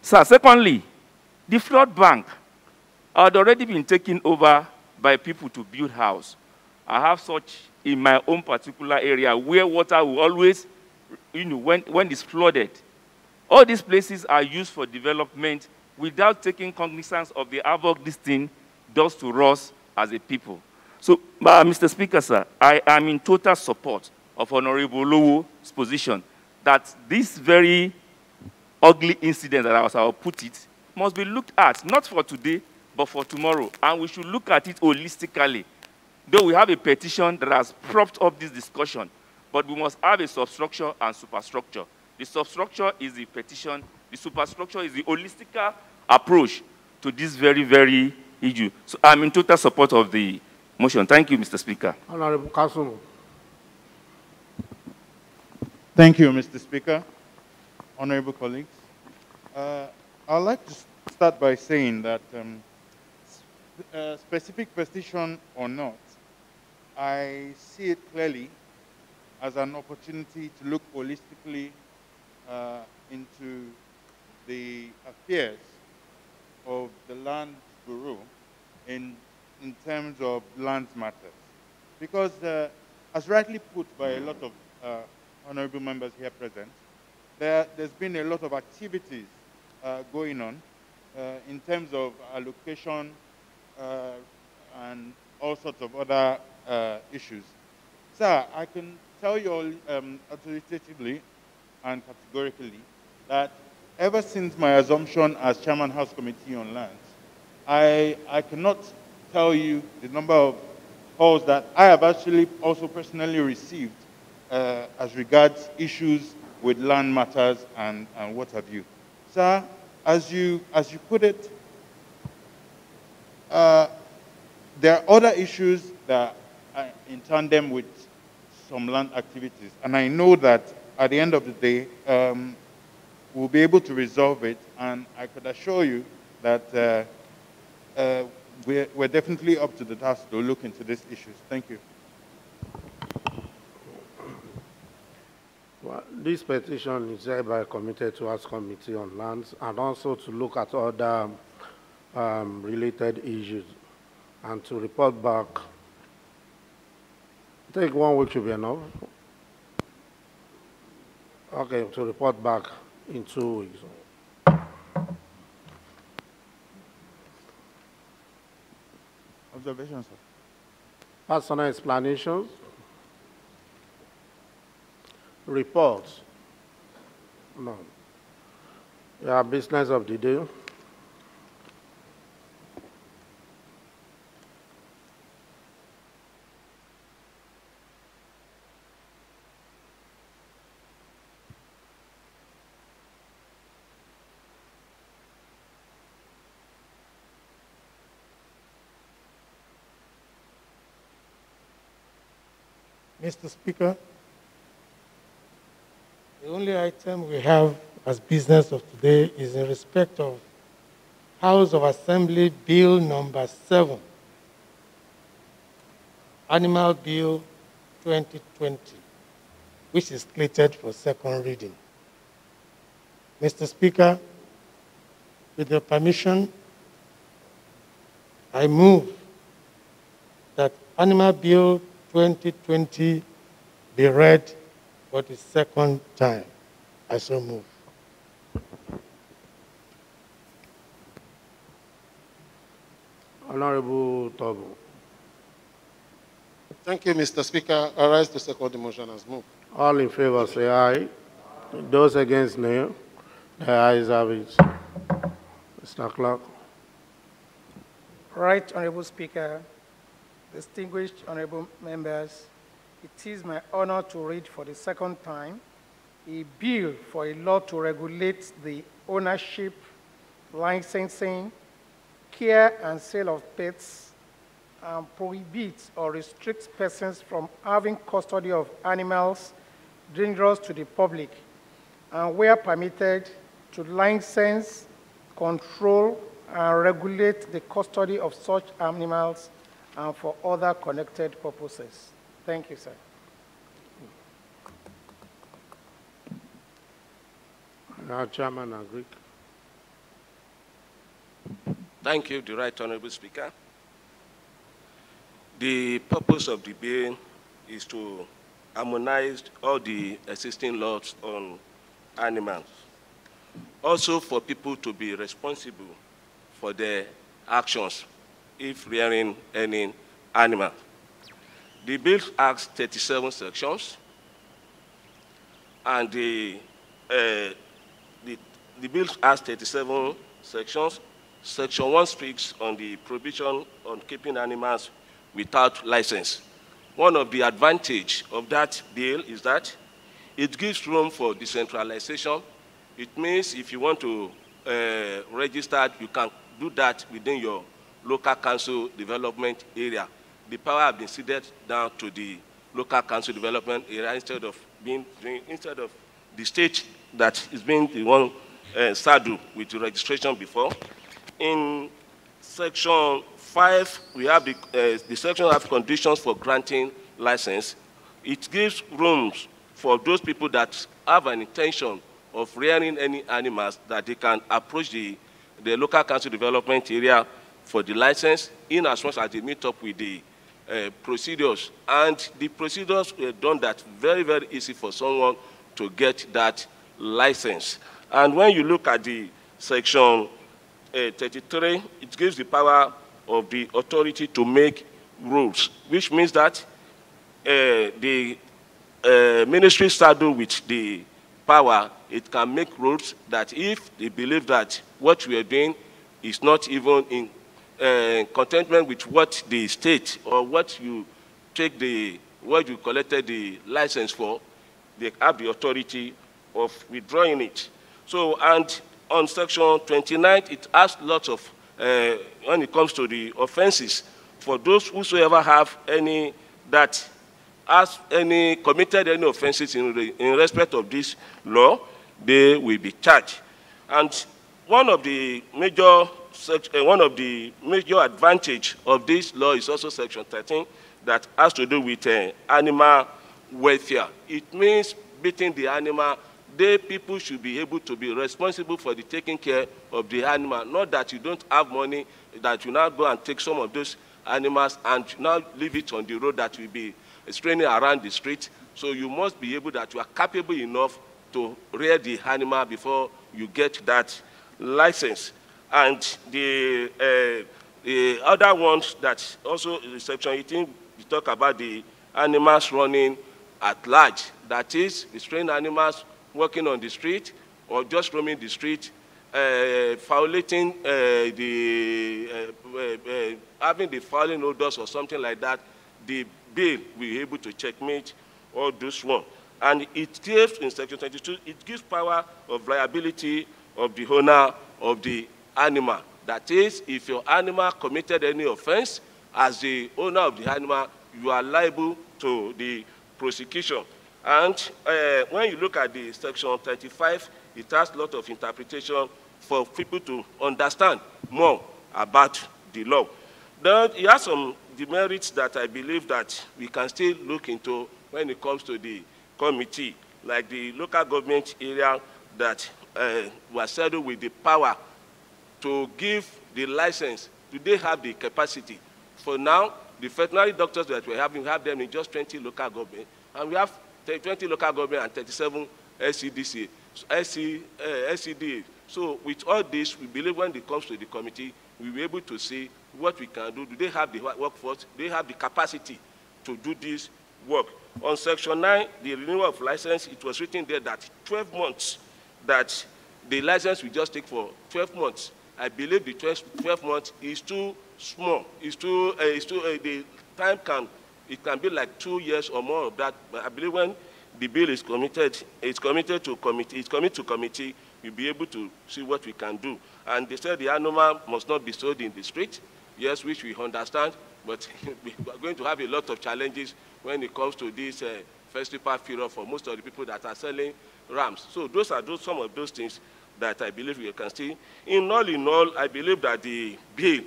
Sir, secondly, the flood bank had already been taken over by people to build house. I have such in my own particular area where water will always, when it's flooded. All these places are used for development without taking cognizance of the havoc this thing does to us as a people. So, Mr. Speaker, sir, I am in total support of Honorable Lowo's position that this very ugly incident, as I will put it, must be looked at, not for today, but for tomorrow. And we should look at it holistically. Though we have a petition that has propped up this discussion, but we must have a substructure and superstructure. The substructure is the petition. The superstructure is the holistic approach to this very, very issue. So I'm in total support of the motion. Thank you, Mr. Speaker. Honorable Kasum. Thank you, Mr. Speaker. Honorable colleagues. I'd like to start by saying that specific petition or not, I see it clearly as an opportunity to look holistically into the affairs of the Land Bureau in terms of land matters. Because as rightly put by a lot of honorable members here present, there's been a lot of activities going on in terms of allocation and all sorts of other issues. Sir, I can tell you all authoritatively and categorically that ever since my assumption as Chairman House Committee on Lands, I cannot tell you the number of calls that I have actually also personally received as regards issues with land matters and what have you. Sir, as you put it, there are other issues that are in tandem with some land activities. And I know that at the end of the day, we'll be able to resolve it. And I could assure you that we're definitely up to the task to look into these issues. Thank you. Well, this petition is hereby committed to House Committee on Lands and also to look at other related issues and to report back. I think 1 week should be enough. Okay, to report back in 2 weeks. Observations, sir. Personal explanations. Reports. No. Yeah, business of the day. Mr. Speaker, the only item we have as business of today is in respect of House of Assembly Bill number 7, Animal Bill 2020, which is slated for second reading. Mr. Speaker, with your permission, I move that Animal Bill 2020 be read for the second time. I so move. Honorable Tobo. Thank you, Mr. Speaker. I rise to second the motion as moved. All in favor say aye. Those against, nay. The ayes have it. Mr. Clerk. Right Honorable Speaker, distinguished honorable members, it is my honor to read for the second time a bill for a law to regulate the ownership, licensing, care and sale of pets, and prohibits or restricts persons from having custody of animals dangerous to the public, and where permitted, to license, control, and regulate the custody of such animals and for other connected purposes. Thank you, sir. Now, Chairman, agree. Thank you, the Right Honorable Speaker. The purpose of the bill is to harmonize all the existing laws on animals. Also for people to be responsible for their actions if rearing any animal. The bill has 37 sections, and the bill has 37 sections. Section 1 speaks on the prohibition on keeping animals without license. One of the advantages of that bill is that it gives room for decentralization. It means if you want to register, you can do that within your local council development area. The power has been ceded down to the local council development area instead of the state that is being the one saddled with the registration before. In section 5, we have the section of conditions for granting license. It gives rooms for those people that have an intention of rearing any animals that they can approach the local council development area for the license in as much as they meet up with the procedures. And the procedures were done that very, very easy for someone to get that license. And when you look at the section 33, it gives the power of the authority to make rules, which means that the ministry saddled with the power, it can make rules that if they believe that what we are doing is not even in contentment with what the state or what you collected the license for, they have the authority of withdrawing it. So, and on section 29, it has lots of, when it comes to the offenses, for those whosoever have any, that has any, committed any offenses in respect of this law, they will be charged. And one of the major advantage of this law is also section 13 that has to do with animal welfare. It means beating the animal. People should be able to be responsible for the taking care of the animal, not that you don't have money, that you now go and take some of those animals and now leave it on the road that will be straining around the street. So you must be able that you are capable enough to rear the animal before you get that license. And the other ones that also in section 18, we talk about the animals running at large. That is, restrained animals walking on the street or just roaming the street, violating having the fouling odors or something like that. The bill will be able to checkmate all those ones. And it gives, in section 22, it gives power of liability of the owner of the animal. That is, if your animal committed any offense, as the owner of the animal, you are liable to the prosecution. And when you look at the section 35, it has a lot of interpretation for people to understand more about the law. Then it has some demerits that I believe that we can still look into when it comes to the committee, like the local government area that was saddled with the power to give the license. Do they have the capacity? For now, the veterinary doctors that we have them in just 20 local government, and we have 20 local government and 37 SCDA. So with all this, we believe when it comes to the committee, we'll be able to see what we can do. Do they have the workforce? Do they have the capacity to do this work? On Section 9, the renewal of license, it was written there that 12 months, that the license will just take for 12 months. I believe the 12 months is too small. The time it can be like 2 years or more of that. But I believe when the bill is committed to committee, we'll be able to see what we can do. And they said the animal must not be sold in the street. Yes, which we understand, but we are going to have a lot of challenges when it comes to this festival period for most of the people that are selling rams. So those are some of those things that I believe we can see. In all, I believe that the bill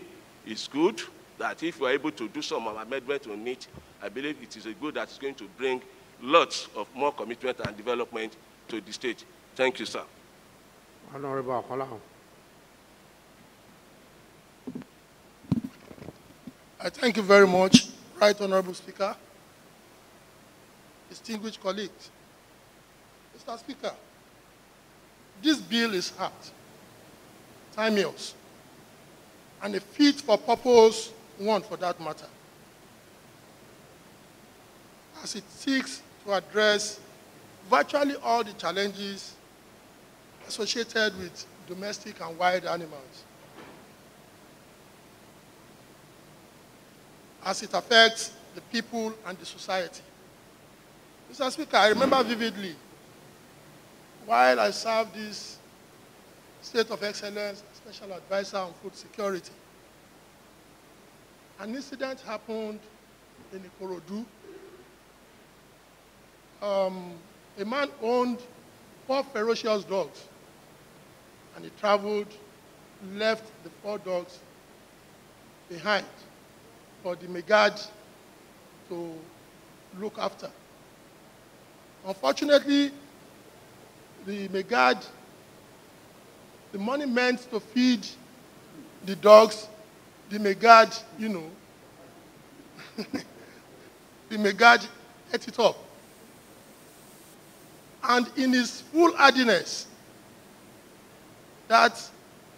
is good, that if we are able to do some amendment on it, I believe it is a good that is going to bring lots of more commitment and development to the state. Thank you, sir. Honorable Akola. I thank you very much, Right Honorable Speaker, distinguished colleagues. Mr. Speaker, this bill is hard, timeous, and a fit for purpose one for that matter, as it seeks to address virtually all the challenges associated with domestic and wild animals, as it affects the people and the society. Mr. Speaker, I remember vividly, while I served this State of Excellence Special Advisor on Food Security, an incident happened in Ikorodu. A man owned 4 ferocious dogs, and he traveled, left the 4 dogs behind for the Megad to look after. Unfortunately, the Megad, the money meant to feed the dogs, the Megad, the Megad ate it up. And in his full hardiness, that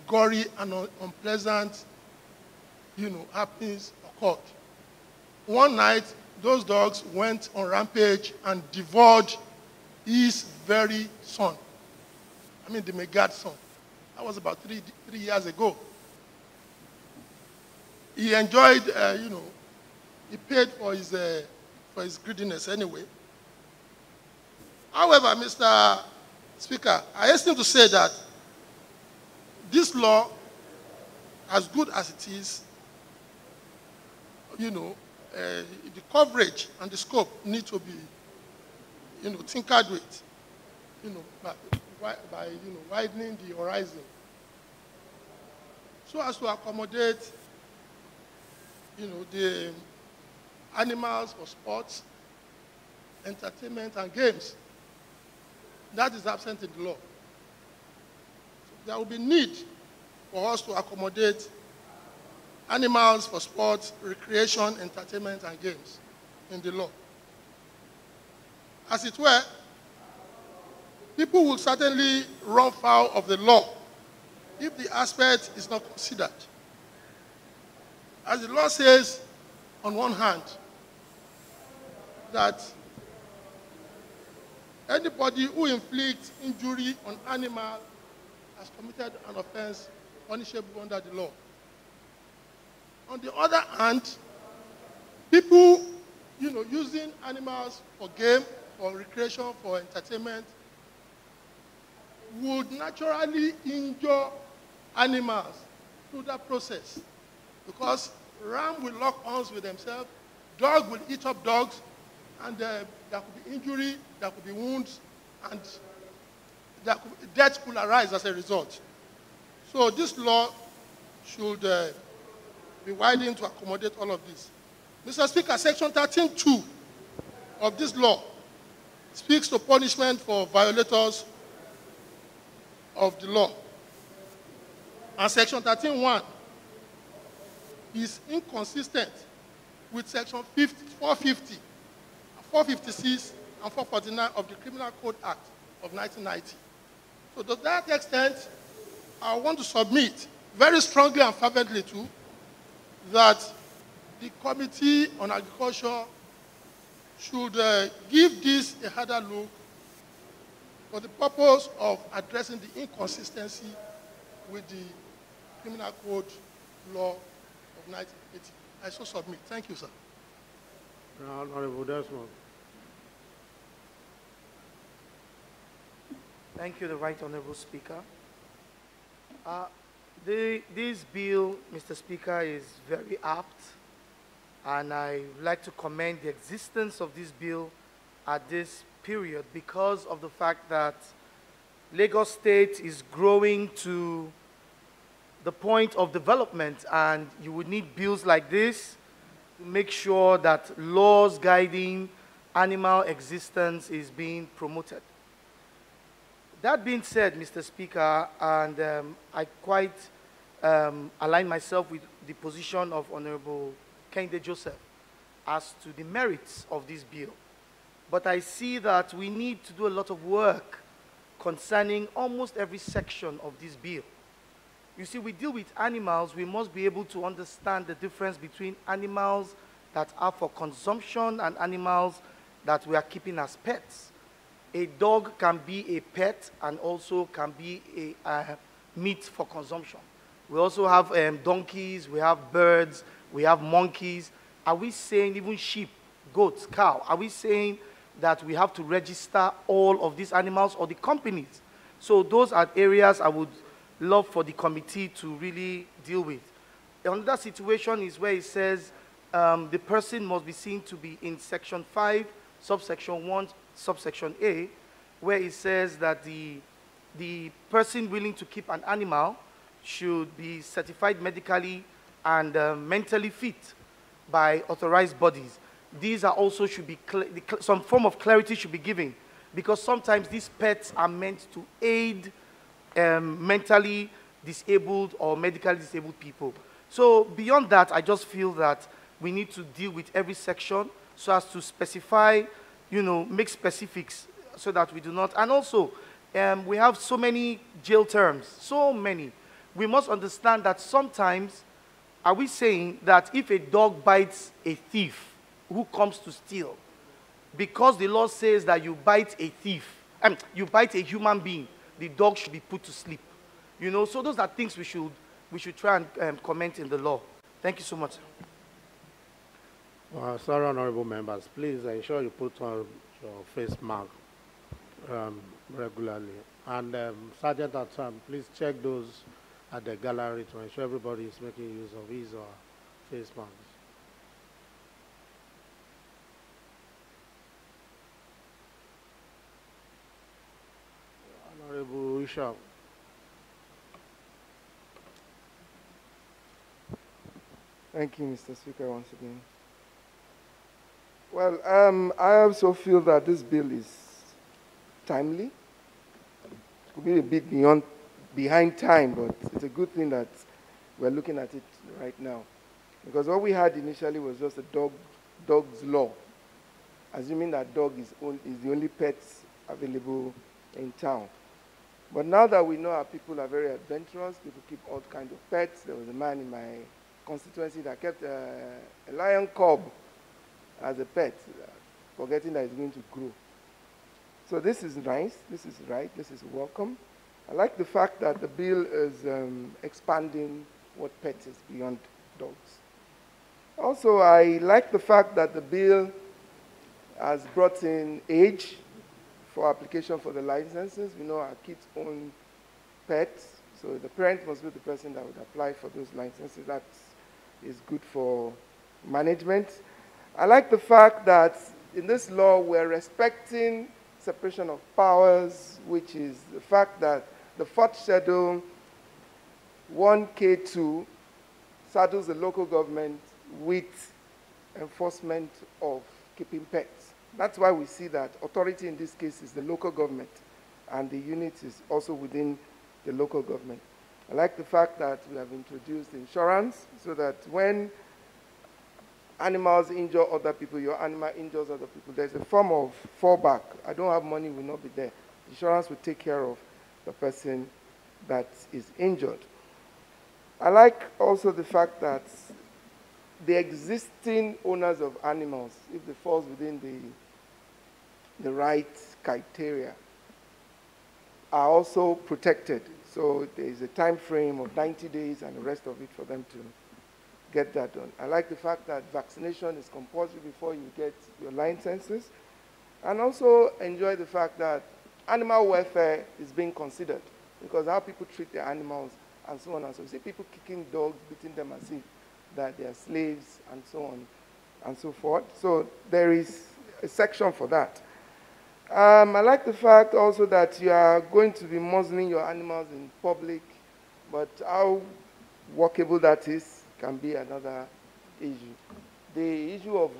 gory and unpleasant, happenings occurred. One night, those dogs went on rampage and devoured his very son. I mean, the Megad son. That was about 3 years ago. He enjoyed, he paid for his greediness anyway. However, Mr. Speaker, I hasten to say that this law, as good as it is, the coverage and the scope need to be, tinkered with, by widening the horizon, so as to accommodate, the animals for sports, entertainment, and games. That is absent in the law. So there will be need for us to accommodate animals for sports, recreation, entertainment, and games in the law. As it were, people will certainly run foul of the law if the aspect is not considered. As the law says, on one hand, that anybody who inflicts injury on animal has committed an offense punishable under the law. On the other hand, people, using animals for game, for recreation, for entertainment, would naturally injure animals through that process, because ram will lock arms with themselves, dog will eat up dogs, and there could be injury, there could be wounds, and death could arise as a result. So this law should be widened to accommodate all of this. Mr. Speaker, Section 13(2) of this law speaks to punishment for violators of the law. And Section 13(1) is inconsistent with Section 450, 456, and 449 of the Criminal Code Act of 1990. So to that extent, I want to submit very strongly and fervently that the Committee on Agriculture should give this a harder look for the purpose of addressing the inconsistency with the Criminal Code law of 1980. I so submit. Thank you, sir. Honorable Desmond. Thank you, the Right Honorable Speaker. This bill, Mr. Speaker, is very apt, and I would like to commend the existence of this bill at this period because of the fact that Lagos State is growing to the point of development, and you would need bills like this to make sure that laws guiding animal existence is being promoted. That being said, Mr. Speaker, and I quite align myself with the position of Honorable Kehinde Joseph as to the merits of this bill. But I see that we need to do a lot of work concerning almost every section of this bill. You see, we deal with animals, we must be able to understand the difference between animals that are for consumption and animals that we are keeping as pets. A dog can be a pet and also can be a meat for consumption. We also have donkeys, we have birds, we have monkeys. Are we saying even sheep, goats, cow, are we saying that we have to register all of these animals or the companies? So those are areas I would love for the committee to really deal with. Another situation is where it says the person must be seen to be in section 5, subsection 1, subsection A, where it says that the person willing to keep an animal should be certified medically and mentally fit by authorized bodies. These are also should be, some form of clarity should be given, because sometimes these pets are meant to aid mentally disabled or medically disabled people. So beyond that, I just feel that we need to deal with every section so as to specify, you know, make specifics so that we do not. And also, we have so many jail terms, so many. We must understand that sometimes, are we saying that if a dog bites a thief who comes to steal, because the law says that you bite a thief, you bite a human being, the dog should be put to sleep? You know, so those are things we should try and comment in the law. Thank you so much. Sorry, honorable members, please ensure you put on your face mask regularly. And Sergeant at please check those at the gallery to ensure everybody is making use of his or face masks. Honorable Isha. Thank you, Mr. Speaker, once again. Well, I also feel that this bill is timely. It could be a bit behind time, but it's a good thing that we're looking at it right now. Because what we had initially was just a dog's law, assuming that dog is the only pet available in town. But now that we know our people are very adventurous, people keep all kinds of pets. There was a man in my constituency that kept a lion cub as a pet, forgetting that it's going to grow. So this is nice, this is right, this is welcome. I like the fact that the bill is expanding what pets is beyond dogs. Also, I like the fact that the bill has brought in age for application for the licenses. We know our kids own pets, so the parent must be the person that would apply for those licenses. That is good for management. I like the fact that in this law we're respecting separation of powers, which is the fact that the fourth schedule 1K2 saddles the local government with enforcement of keeping pets. That's why we see that authority in this case is the local government, and the unit is also within the local government. I like the fact that we have introduced insurance so that when animals injure other people, your animal injures other people, there's a form of fallback. I don't have money, will not be there. Insurance will take care of the person that is injured. I like also the fact that the existing owners of animals, if they fall within the right criteria, are also protected. So there is a time frame of 90 days and the rest of it for them to get that done. I like the fact that vaccination is compulsory before you get your licenses, and also enjoy the fact that animal welfare is being considered, because how people treat their animals and so on and so on. You see people kicking dogs, beating them as if that they are slaves and so on and so forth. So there is a section for that. I like the fact also that you are going to be muzzling your animals in public, but how workable that is can be another issue. The issue of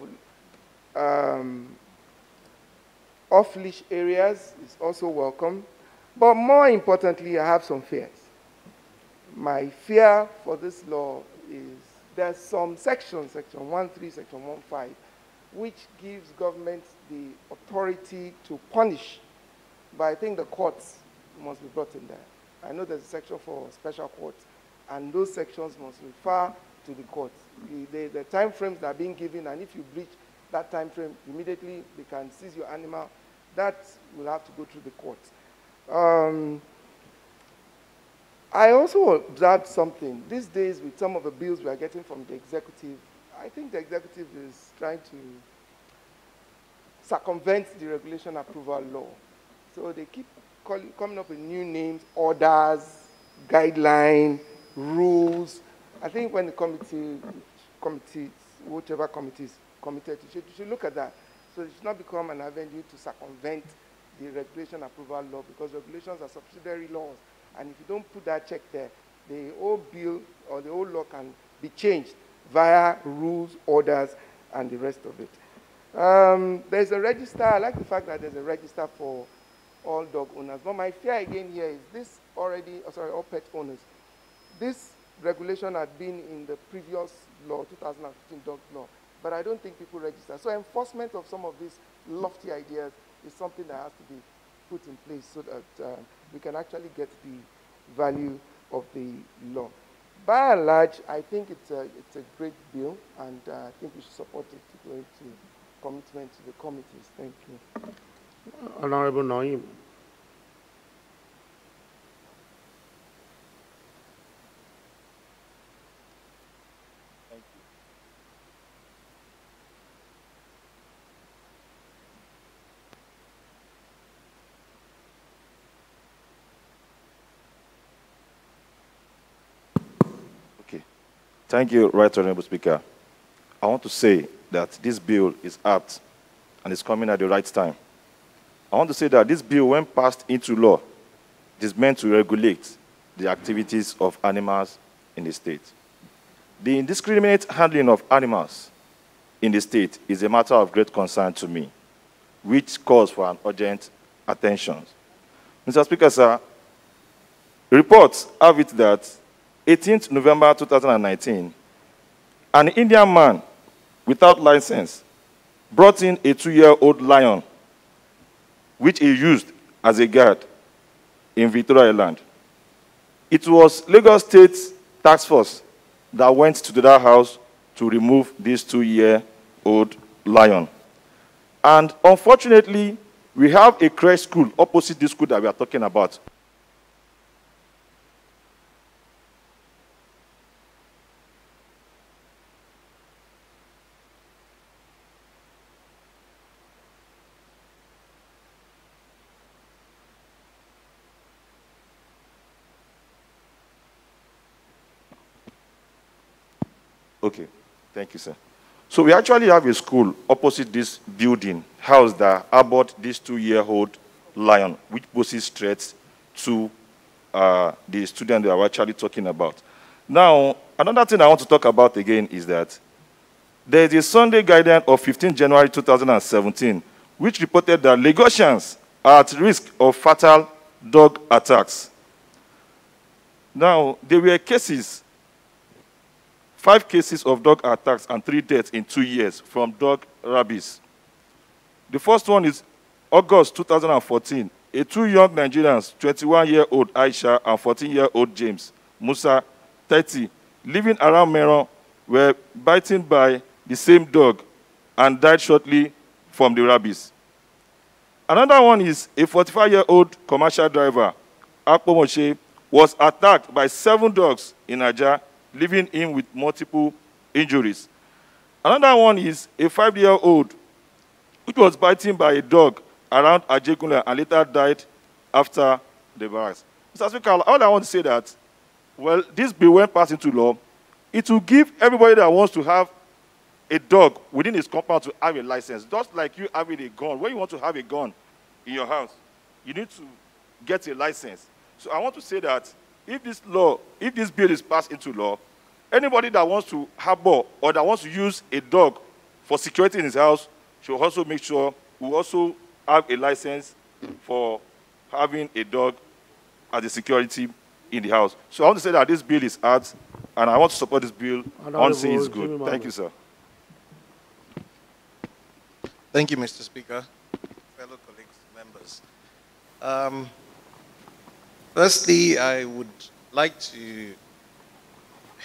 off-leash areas is also welcome, but more importantly, I have some fears. My fear for this law is there's some sections, section 1.3, section 1.5, which gives government the authority to punish, but I think the courts must be brought in there. I know there's a section for special courts, and those sections must refer to the courts. The time frames that are being given, and if you breach that time frame, immediately they can seize your animal. That will have to go through the courts. I also observed something. These days, with some of the bills we are getting from the executive, I think the executive is trying to circumvent the regulation approval law. So they keep coming up with new names, orders, guidelines, rules. I think when the committees, whichever committee is committed, you should look at that. So it should not become an avenue to circumvent the regulation approval law, because regulations are subsidiary laws. And if you don't put that check there, the whole bill or the whole law can be changed via rules, orders, and the rest of it. There's a register. I like the fact that there's a register for all dog owners. But my fear again here is this already, all pet owners. This regulation had been in the previous law, 2015 dog law, but I don't think people register. So enforcement of some of these lofty ideas is something that has to be put in place so that we can actually get the value of the law. By and large, I think it's a great bill, and I think we should support it to go into commitment to the committees. Thank you. Honorable Naim. Thank you, Right Honorable Speaker. I want to say that this bill is apt and is coming at the right time. I want to say that this bill, when passed into law, is meant to regulate the activities of animals in the state. The indiscriminate handling of animals in the state is a matter of great concern to me, which calls for an urgent attention. Mr. Speaker, sir, reports have it that 18th November 2019, an Indian man without license brought in a 2-year-old lion, which he used as a guard in Victoria Island. It was Lagos State Task Force that went to that house to remove this 2-year-old lion. And unfortunately, we have a crèche school opposite this school that we are talking about. Okay, thank you, sir. So we actually have a school opposite this building, house that harbored this 2-year-old lion, which poses threats to the student that we're actually talking about. Now, another thing I want to talk about again is that there is a Sunday guidance of 15 January 2017, which reported that Lagosians are at risk of fatal dog attacks. Now, there were cases, 5 cases of dog attacks and 3 deaths in 2 years from dog rabies. The first one is August 2014. 2 young Nigerians, 21-year-old Aisha and 14-year-old James Musa, 30, living around Meron, were bitten by the same dog and died shortly from the rabies. Another one is a 45-year-old commercial driver, Akpomoshe, was attacked by 7 dogs in Aja, leaving him with multiple injuries. Another one is a 5-year-old which was bitten by a dog around Ajegunle and later died after the virus. Mr. Speaker, all I want to say that, well, this bill, when passed into law, it will give everybody that wants to have a dog within his compound to have a license. Just like you having a gun. When you want to have a gun in your house, you need to get a license. So I want to say that if this bill is passed into law, anybody that wants to harbor or that wants to use a dog for security in his house should also make sure we also have a license for having a dog as a security in the house. So I want to say that this bill is out, and I want to support this bill. I want to say it's good. Thank you, sir. Thank you, Mr. Speaker, fellow colleagues, members. Firstly, I would like to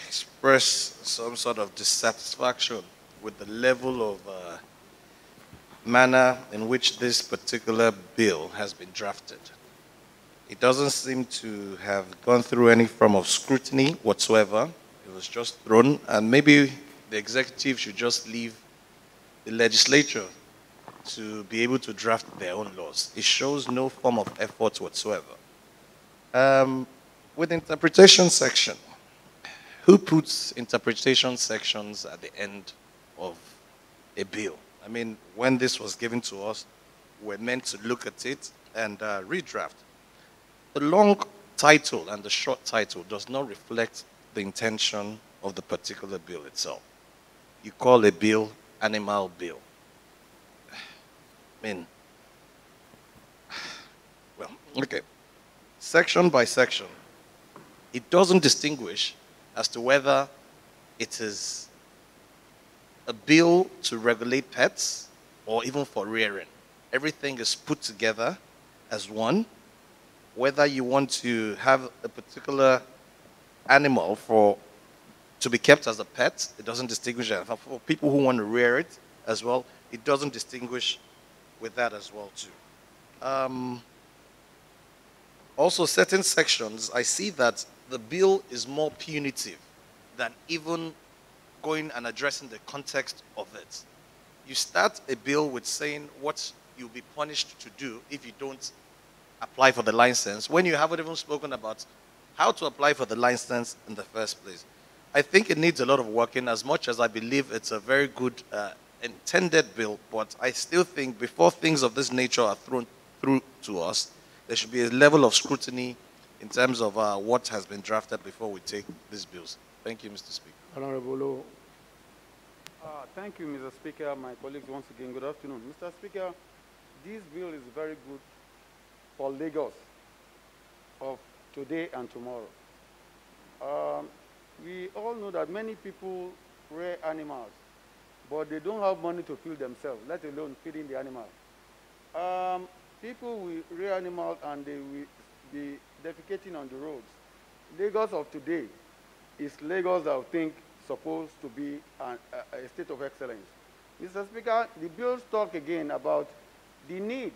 express some sort of dissatisfaction with the level of manner in which this particular bill has been drafted. It doesn't seem to have gone through any form of scrutiny whatsoever. It was just thrown, and maybe the executive should just leave the legislature to be able to draft their own laws. It shows no form of effort whatsoever. With interpretation section, who puts interpretation sections at the end of a bill? I mean, when this was given to us, we're meant to look at it and redraft. The long title and the short title does not reflect the intention of the particular bill itself. You call a bill animal bill. I mean, well, okay. Section by section, it doesn't distinguish as to whether it is a bill to regulate pets or even for rearing. Everything is put together as one. Whether you want to have a particular animal to be kept as a pet, it doesn't distinguish that. For people who want to rear it as well, it doesn't distinguish with that as well too. Also, certain sections, I see that the bill is more punitive than even going and addressing the context of it. You start a bill with saying what you'll be punished to do if you don't apply for the license, when you haven't even spoken about how to apply for the license in the first place. I think it needs a lot of work in, as much as I believe it's a very good intended bill, but I still think before things of this nature are thrown through to us, there should be a level of scrutiny in terms of what has been drafted before we take these bills. Thank you, Mr. Speaker. Honorable Low. Thank you, Mr. Speaker. My colleagues, once again, good afternoon. Mr. Speaker, this bill is very good for Lagos of today and tomorrow. We all know that many people rear animals, but they don't have money to feed themselves, let alone feeding the animal. People will rear animals and they will be defecating on the roads. Lagos of today is Lagos that I think supposed to be a state of excellence. Mr. Speaker, the bills talk again about the need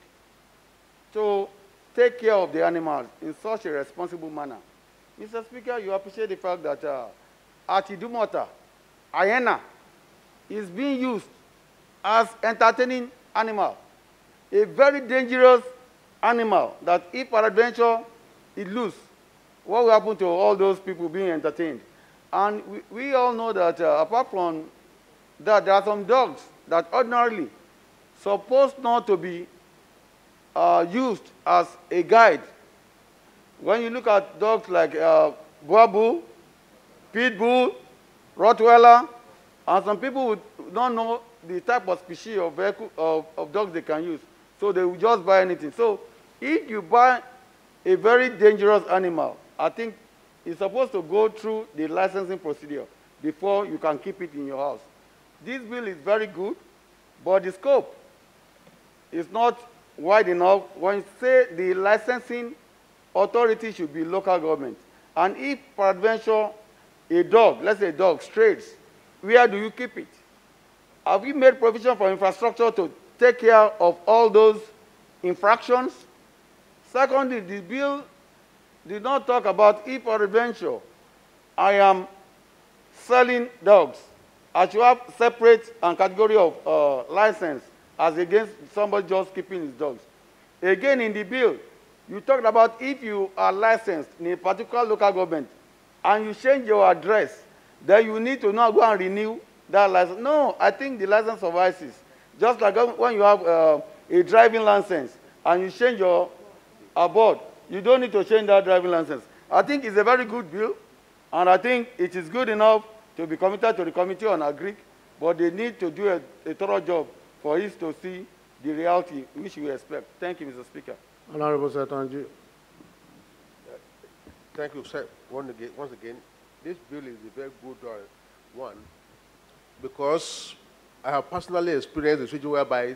to take care of the animals in such a responsible manner. Mr. Speaker, you appreciate the fact that at Idumota, hyena is being used as entertaining animal, a very dangerous animal that if peradventure it loose, what will happen to all those people being entertained? And we all know that apart from that, there are some dogs that ordinarily supposed not to be used as a guide. When you look at dogs like Boabu, Pit Bull, Rottweiler, and some people don't know the type of species of dogs they can use, so they will just buy anything. So if you buy a very dangerous animal, I think it's supposed to go through the licensing procedure before you can keep it in your house. This bill is very good, but the scope is not wide enough. When you say the licensing authority should be local government, and if peradventure a dog, let's say a dog, strays, where do you keep it? Have we made provision for infrastructure to take care of all those infractions? Secondly, the bill did not talk about if peradventure I am selling dogs. I should have separate and category of license as against somebody just keeping his dogs. Again, in the bill, you talked about if you are licensed in a particular local government and you change your address, then you need to now go and renew that license. No, I think the license suffices. Just like when you have a driving license and you change your abode, you don't need to change that driving license. I think it's a very good bill, and I think it is good enough to be committed to the Committee on Agric, but they need to do a thorough job for us to see the reality which we expect. Thank you, Mr. Speaker. Honorable Setanji. Thank you, sir. Once again, this bill is a very good one, because I have personally experienced a situation whereby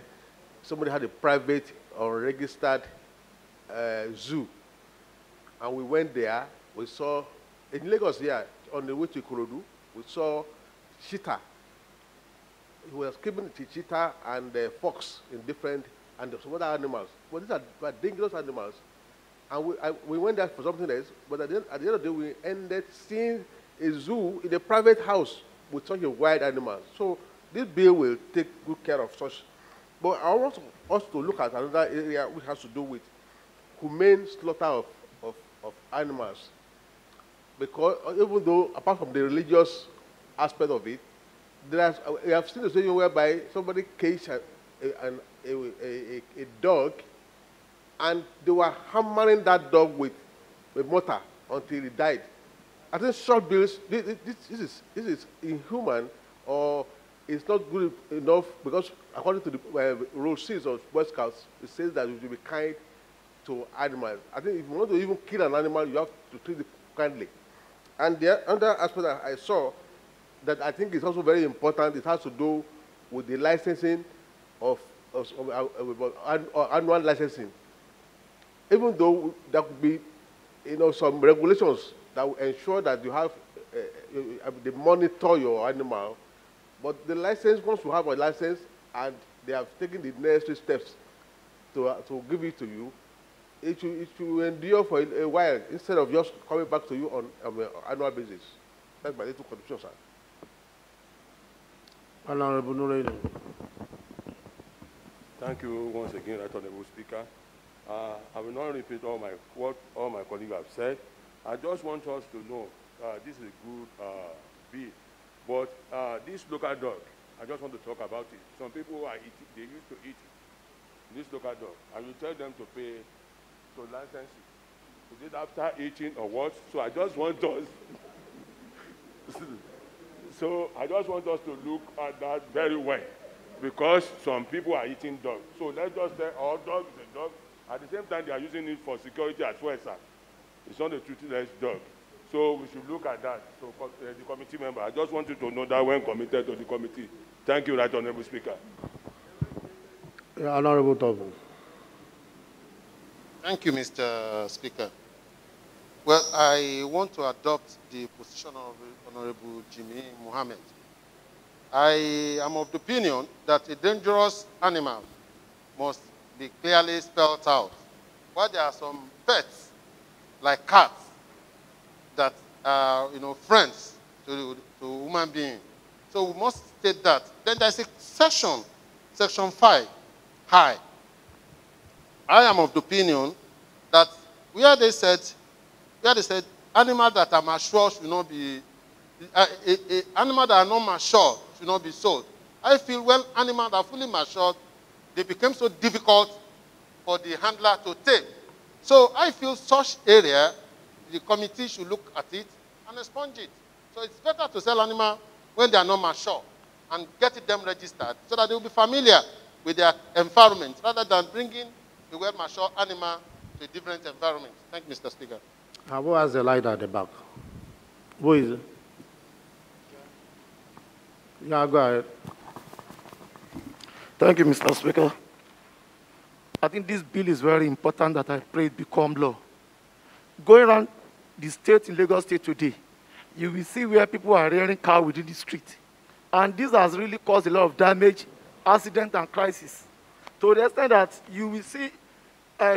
somebody had a private or registered zoo, and we went there. We saw in Lagos here on the way to Ikorodu, we saw cheetah. He was keeping the cheetah and the fox in different, and some other animals. But these are dangerous animals. And we went there for something else, but at the end of the day, we ended seeing a zoo in a private house with such a wild animal. So this bill will take good care of such. But I want us to look at another area which has to do with humane slaughter of animals. Because even though, apart from the religious aspect of it, we have seen a situation whereby somebody caged a dog, and they were hammering that dog with mortar until he died. I think short bills, this is inhuman, or it's not good enough, because according to the rule 6 of Boy Scouts, it says that you should be kind to animals. I think if you want to even kill an animal, you have to treat it kindly. And the other aspect that I saw that I think is also very important, it has to do with the licensing of annual licensing. Even though there could be, some regulations that will ensure that you have, they monitor your animal, but the license, once you have a license and they have taken the necessary steps to give it to you, it should endure for a while instead of just coming back to you on an annual basis. That's my little contribution, sir. Honorable Nureino. Thank you once again, Right Honorable Speaker. I will not repeat what all my colleagues have said. I just want us to know this is a good bill. But this local dog, I just want to talk about it. Some people are eating, they used to eat this local dog, and you tell them to pay to license it. Is it after eating or what? So I just want us to look at that very well, because some people are eating dogs. So let's just say all dog is a dog. At the same time, they are using it for security as well, sir. It's not a toothless dog. So we should look at that. So the committee member, I just want you to know that when committed to the committee. Thank you, Right Honorable Speaker. Yeah, Honorable Tobu. Thank you, Mr. Speaker. Well, I want to adopt the position of Honorable Jimmy Mohammed. I am of the opinion that a dangerous animal must be clearly spelled out. While there are some pets, like cats, that are, friends to human beings. So we must state that. Then there's a section 5, high. I am of the opinion that where they said animals that are mature should not be, animals that are not mature should not be sold. I feel when animals are fully matured, they become so difficult for the handler to tame. So I feel such area, the committee should look at it and expunge it. So it's better to sell animals when they are not mature and get them registered so that they will be familiar with their environment rather than bringing the well-matured animal to a different environment. Thank you, Mr. Speaker. Who has the light at the back? Who is it? Yeah, go ahead. Thank you, Mr. Speaker. I think this bill is very important that I pray it become law. Going around the state in Lagos State today, you will see where people are rearing cow within the street. And this has really caused a lot of damage, accident, and crisis. To the extent that you will see,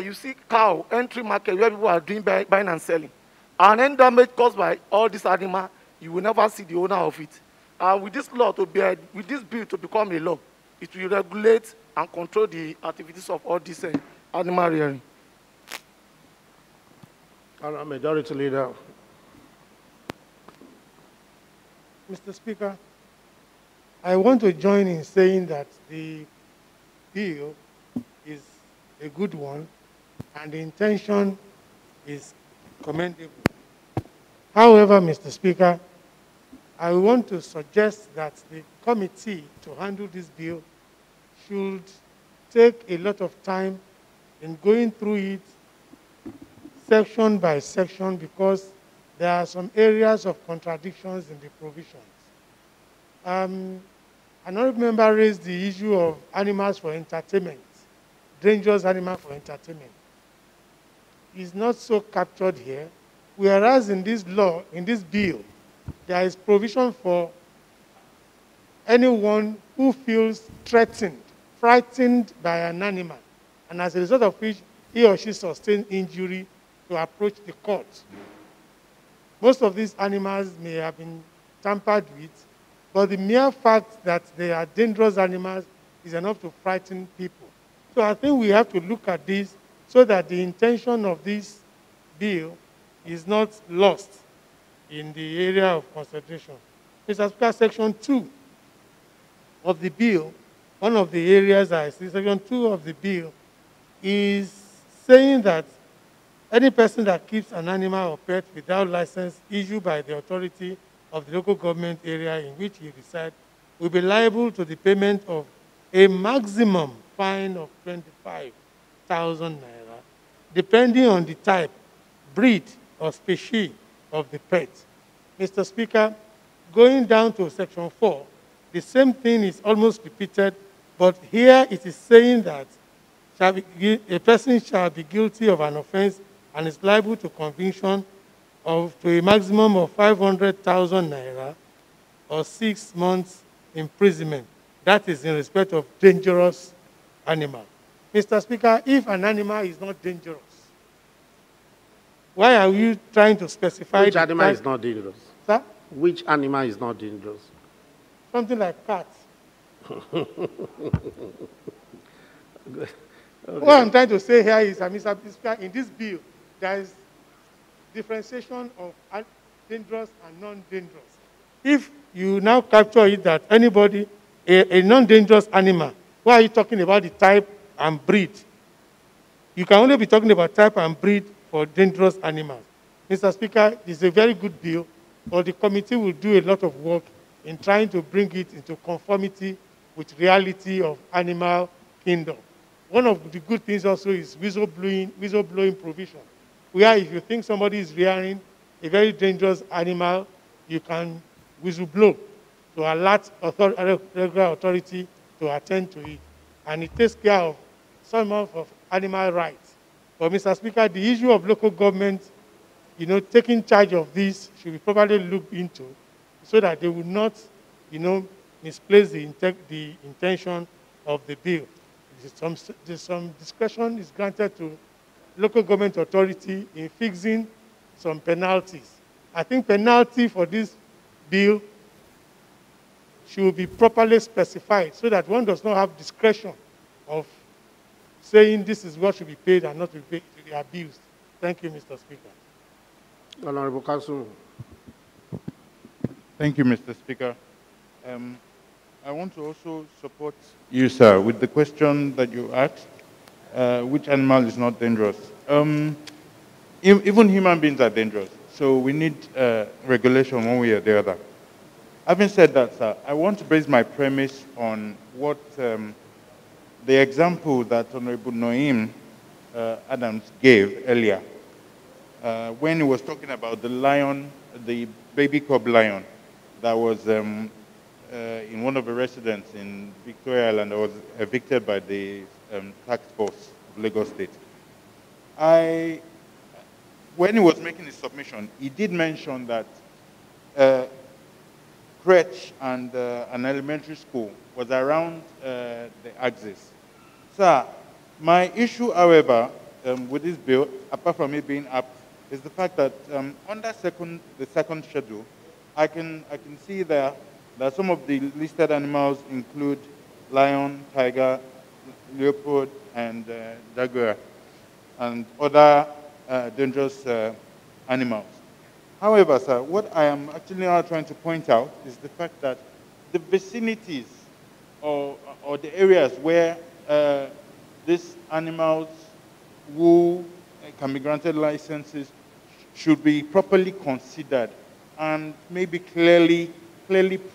you see cow entry market where people are doing buying and selling. And any damage caused by all this animal, you will never see the owner of it. With this law to be, with this bill to become a law, it will regulate and control the activities of all this animal rearing. Majority Leader. Mr. Speaker, I want to join in saying that the bill is a good one and the intention is commendable. However, Mr. Speaker, I want to suggest that the committee to handle this bill should take a lot of time in going through it section by section, because there are some areas of contradictions in the provisions. An honorable member raised the issue of animals for entertainment, dangerous animals for entertainment. It's not so captured here, whereas in this law, in this bill, there is provision for anyone who feels threatened, frightened by an animal, and as a result of which he or she sustained injury, to approach the court. Most of these animals may have been tampered with, but the mere fact that they are dangerous animals is enough to frighten people. So I think we have to look at this so that the intention of this bill is not lost in the area of consideration. Mr. Speaker, Section 2 of the bill, one of the areas I see, Section 2 of the bill is saying that any person that keeps an animal or pet without license issued by the authority of the local government area in which he resides will be liable to the payment of a maximum fine of 25,000 naira, depending on the type, breed, or species of the pet. Mr. Speaker, going down to Section 4, the same thing is almost repeated, but here it is saying that a person shall be guilty of an offense and is liable to conviction to a maximum of 500,000 naira or 6 months imprisonment. That is in respect of dangerous animal. Mr. Speaker, if an animal is not dangerous, why are you trying to specify? Which animal is not dangerous? Sir? Which animal is not dangerous? Something like cats. Okay. What I'm trying to say here is, Mr. Speaker, in this bill, there is differentiation of dangerous and non-dangerous. If you now capture it that anybody, a non-dangerous animal, why are you talking about the type and breed? You can only be talking about type and breed for dangerous animals. Mr. Speaker, it's a very good bill, but the committee will do a lot of work in trying to bring it into conformity with reality of animal kingdom. One of the good things also is whistleblowing provision, where if you think somebody is rearing a very dangerous animal, you can whistleblow to alert regular authority to attend to it. And it takes care of some of animal rights. But Mr. Speaker, the issue of local government, taking charge of this should be properly looked into so that they will not, misplace the intention of the bill. Some discretion is granted to local government authority in fixing some penalties. I think penalty for this bill should be properly specified so that one does not have discretion of saying this is what should be paid and not to be abused. Thank you, Mr. Speaker. Honorable Council. Thank you, Mr. Speaker. I want to also support you, sir, with the question that you asked, which animal is not dangerous? Even human beings are dangerous, so we need regulation one way or the other. Having said that, sir, I want to base my premise on what the example that Honorable Noim Adams gave earlier, when he was talking about the lion, the baby cub lion that was in one of the residents in Victoria Island that was evicted by the task force of Lagos State. When he was making his submission, he did mention that crèche and an elementary school was around the axis. Sir, my issue, however, with this bill, apart from it being apt, is the fact that under the second schedule, I can see there that some of the listed animals include lion, tiger, leopard, and jaguar, and other dangerous animals. However, sir, what I am actually now trying to point out is the fact that the vicinities or the areas where these animals who can be granted licenses should be properly considered and maybe clearly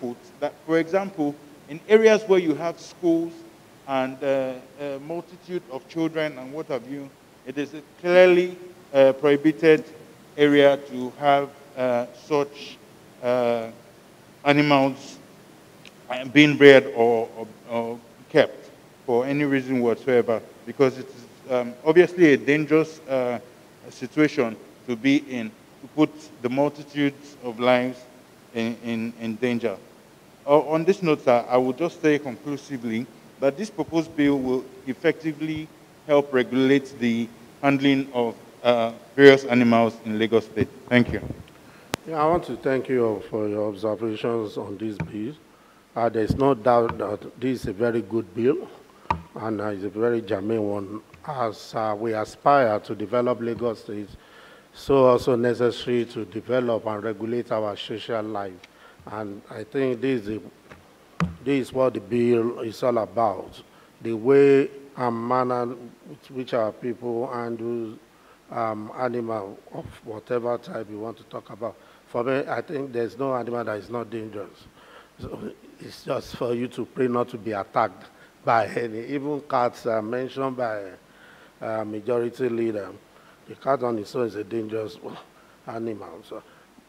put that, for example, in areas where you have schools and a multitude of children and what have you, it is a clearly prohibited area to have such animals being bred or kept for any reason whatsoever, because it is obviously a dangerous situation to be in, to put the multitudes of lives in danger. On this note, sir, I will just say conclusively that this proposed bill will effectively help regulate the handling of various animals in Lagos State. Thank you. Yeah, I want to thank you for your observations on this bill. There's no doubt that this is a very good bill, and it's a very germane one. As we aspire to develop Lagos State, so also necessary to develop and regulate our social life. And I think this is what the bill is all about, the way and manner with which our people handle animal of whatever type you want to talk about. For me, I think there's no animal that is not dangerous. So it's just for you to pray not to be attacked by any. Even cats are mentioned by majority leader. The cat on its own is a dangerous animal. So,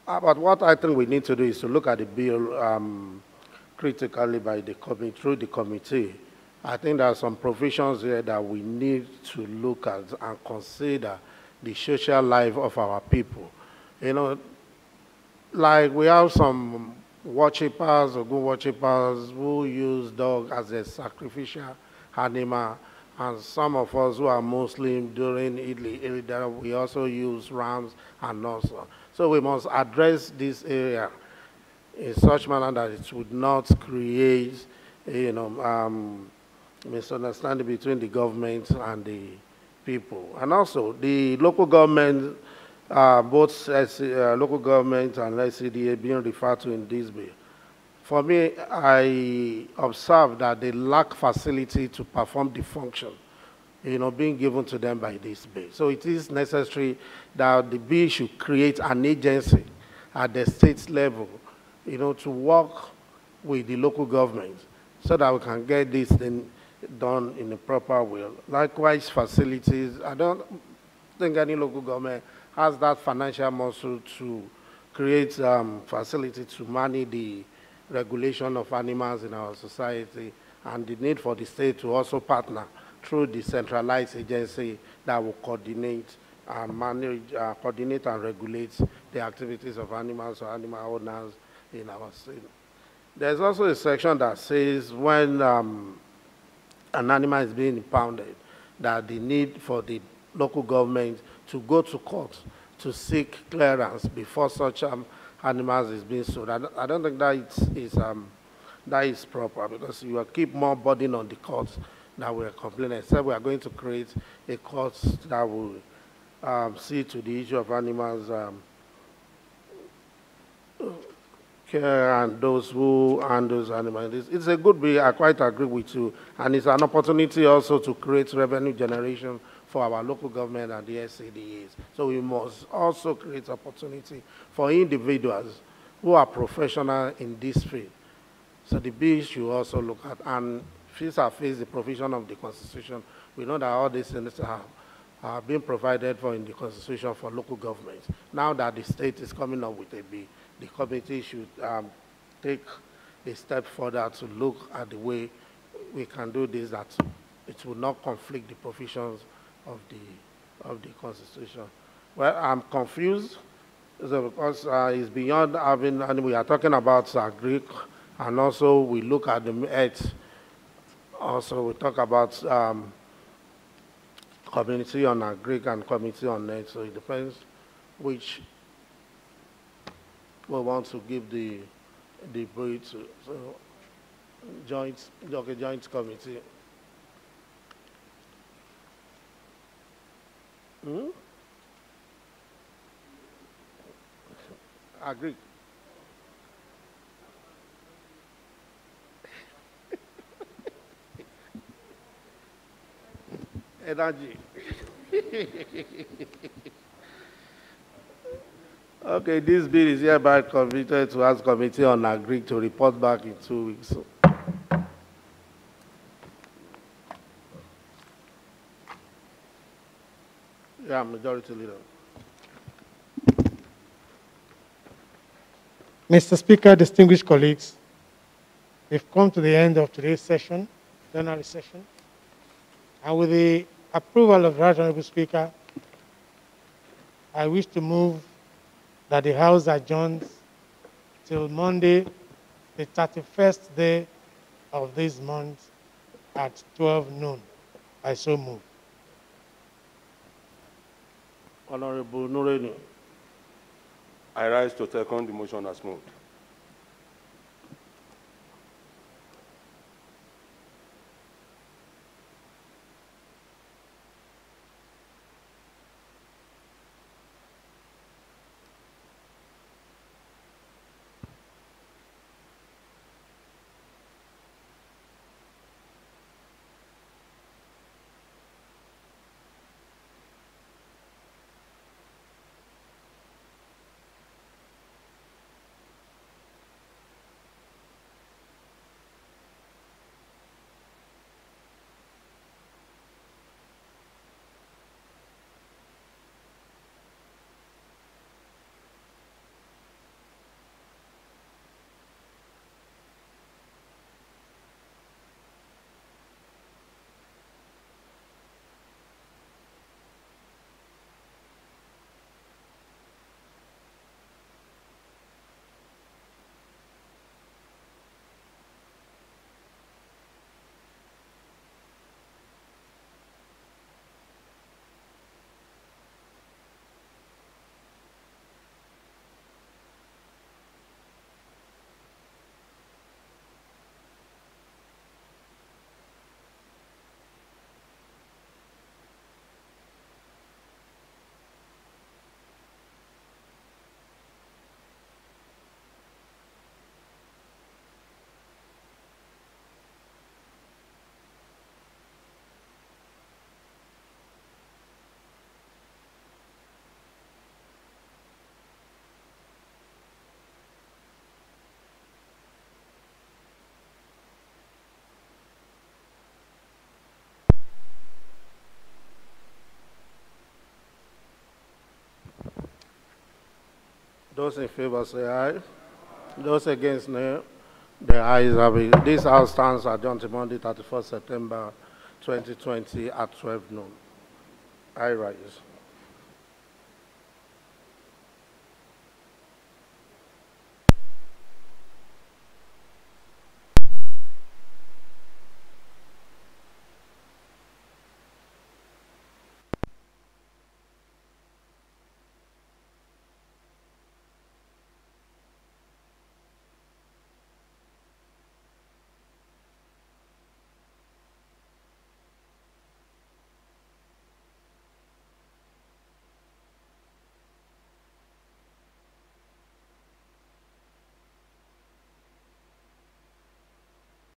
but what I think we need to do is to look at the bill critically by the through the committee. I think there are some provisions here that we need to look at and consider the social life of our people. You know, like we have some worshippers or good worshippers who use dog as a sacrificial animal, and some of us who are Muslim during Eid, we also use rams and also. So we must address this area in such manner that it would not create, misunderstanding between the government and the people. And also, the local government, both local government and LSHA being referred to in this bill. For me, I observe that they lack facility to perform the function, being given to them by this bill. So it is necessary that the bill should create an agency at the state level, to work with the local government so that we can get this thing done in a proper way. Likewise, facilities. I don't think any local government has that financial muscle to create facility to manage the regulation of animals in our society, and the need for the state to also partner through the centralized agency that will coordinate and manage, coordinate and regulate the activities of animals or animal owners in our state. There's also a section that says when an animal is being impounded, that the need for the local government to go to court to seek clearance before such animals is being sold. I don't think that is proper, because you will keep more burden on the courts that we are complaining. Except we are going to create a court that will see to the issue of animals care and those who handle those animals. It's a good bill. I quite agree with you, and it's an opportunity also to create revenue generation for our local government and the SCDAs. So we must also create opportunity for individuals who are professional in this field. So the bill should also look at, and face the provision of the Constitution. We know that all these things are being provided for in the Constitution for local governments. Now that the state is coming up with a bill, the committee should take a step further to look at the way we can do this, that it will not conflict the provisions of the Constitution. Well, I'm confused So because it's beyond having, and we are talking about Greek, and also we look at the earth. Also, we talk about community on Greek and community on earth. So it depends which we want to give the brief to. So joint committee. Hmm? Agree. Energy. Okay, this bill is hereby committed to ask committee on Agri to report back in 2 weeks. Yeah, majority leader. Mr. Speaker, distinguished colleagues, we've come to the end of today's session, plenary session. And with the approval of the Right Honorable Speaker, I wish to move that the House adjourns till Monday, the 31st day of this month at 12 noon. I so move. Honorable Nureni. I rise to second the motion as moved. Those in favor say aye. Those against nay. The ayes have it. This House stands adjourned to Monday, 31st September 2020 at 12 noon. I rise.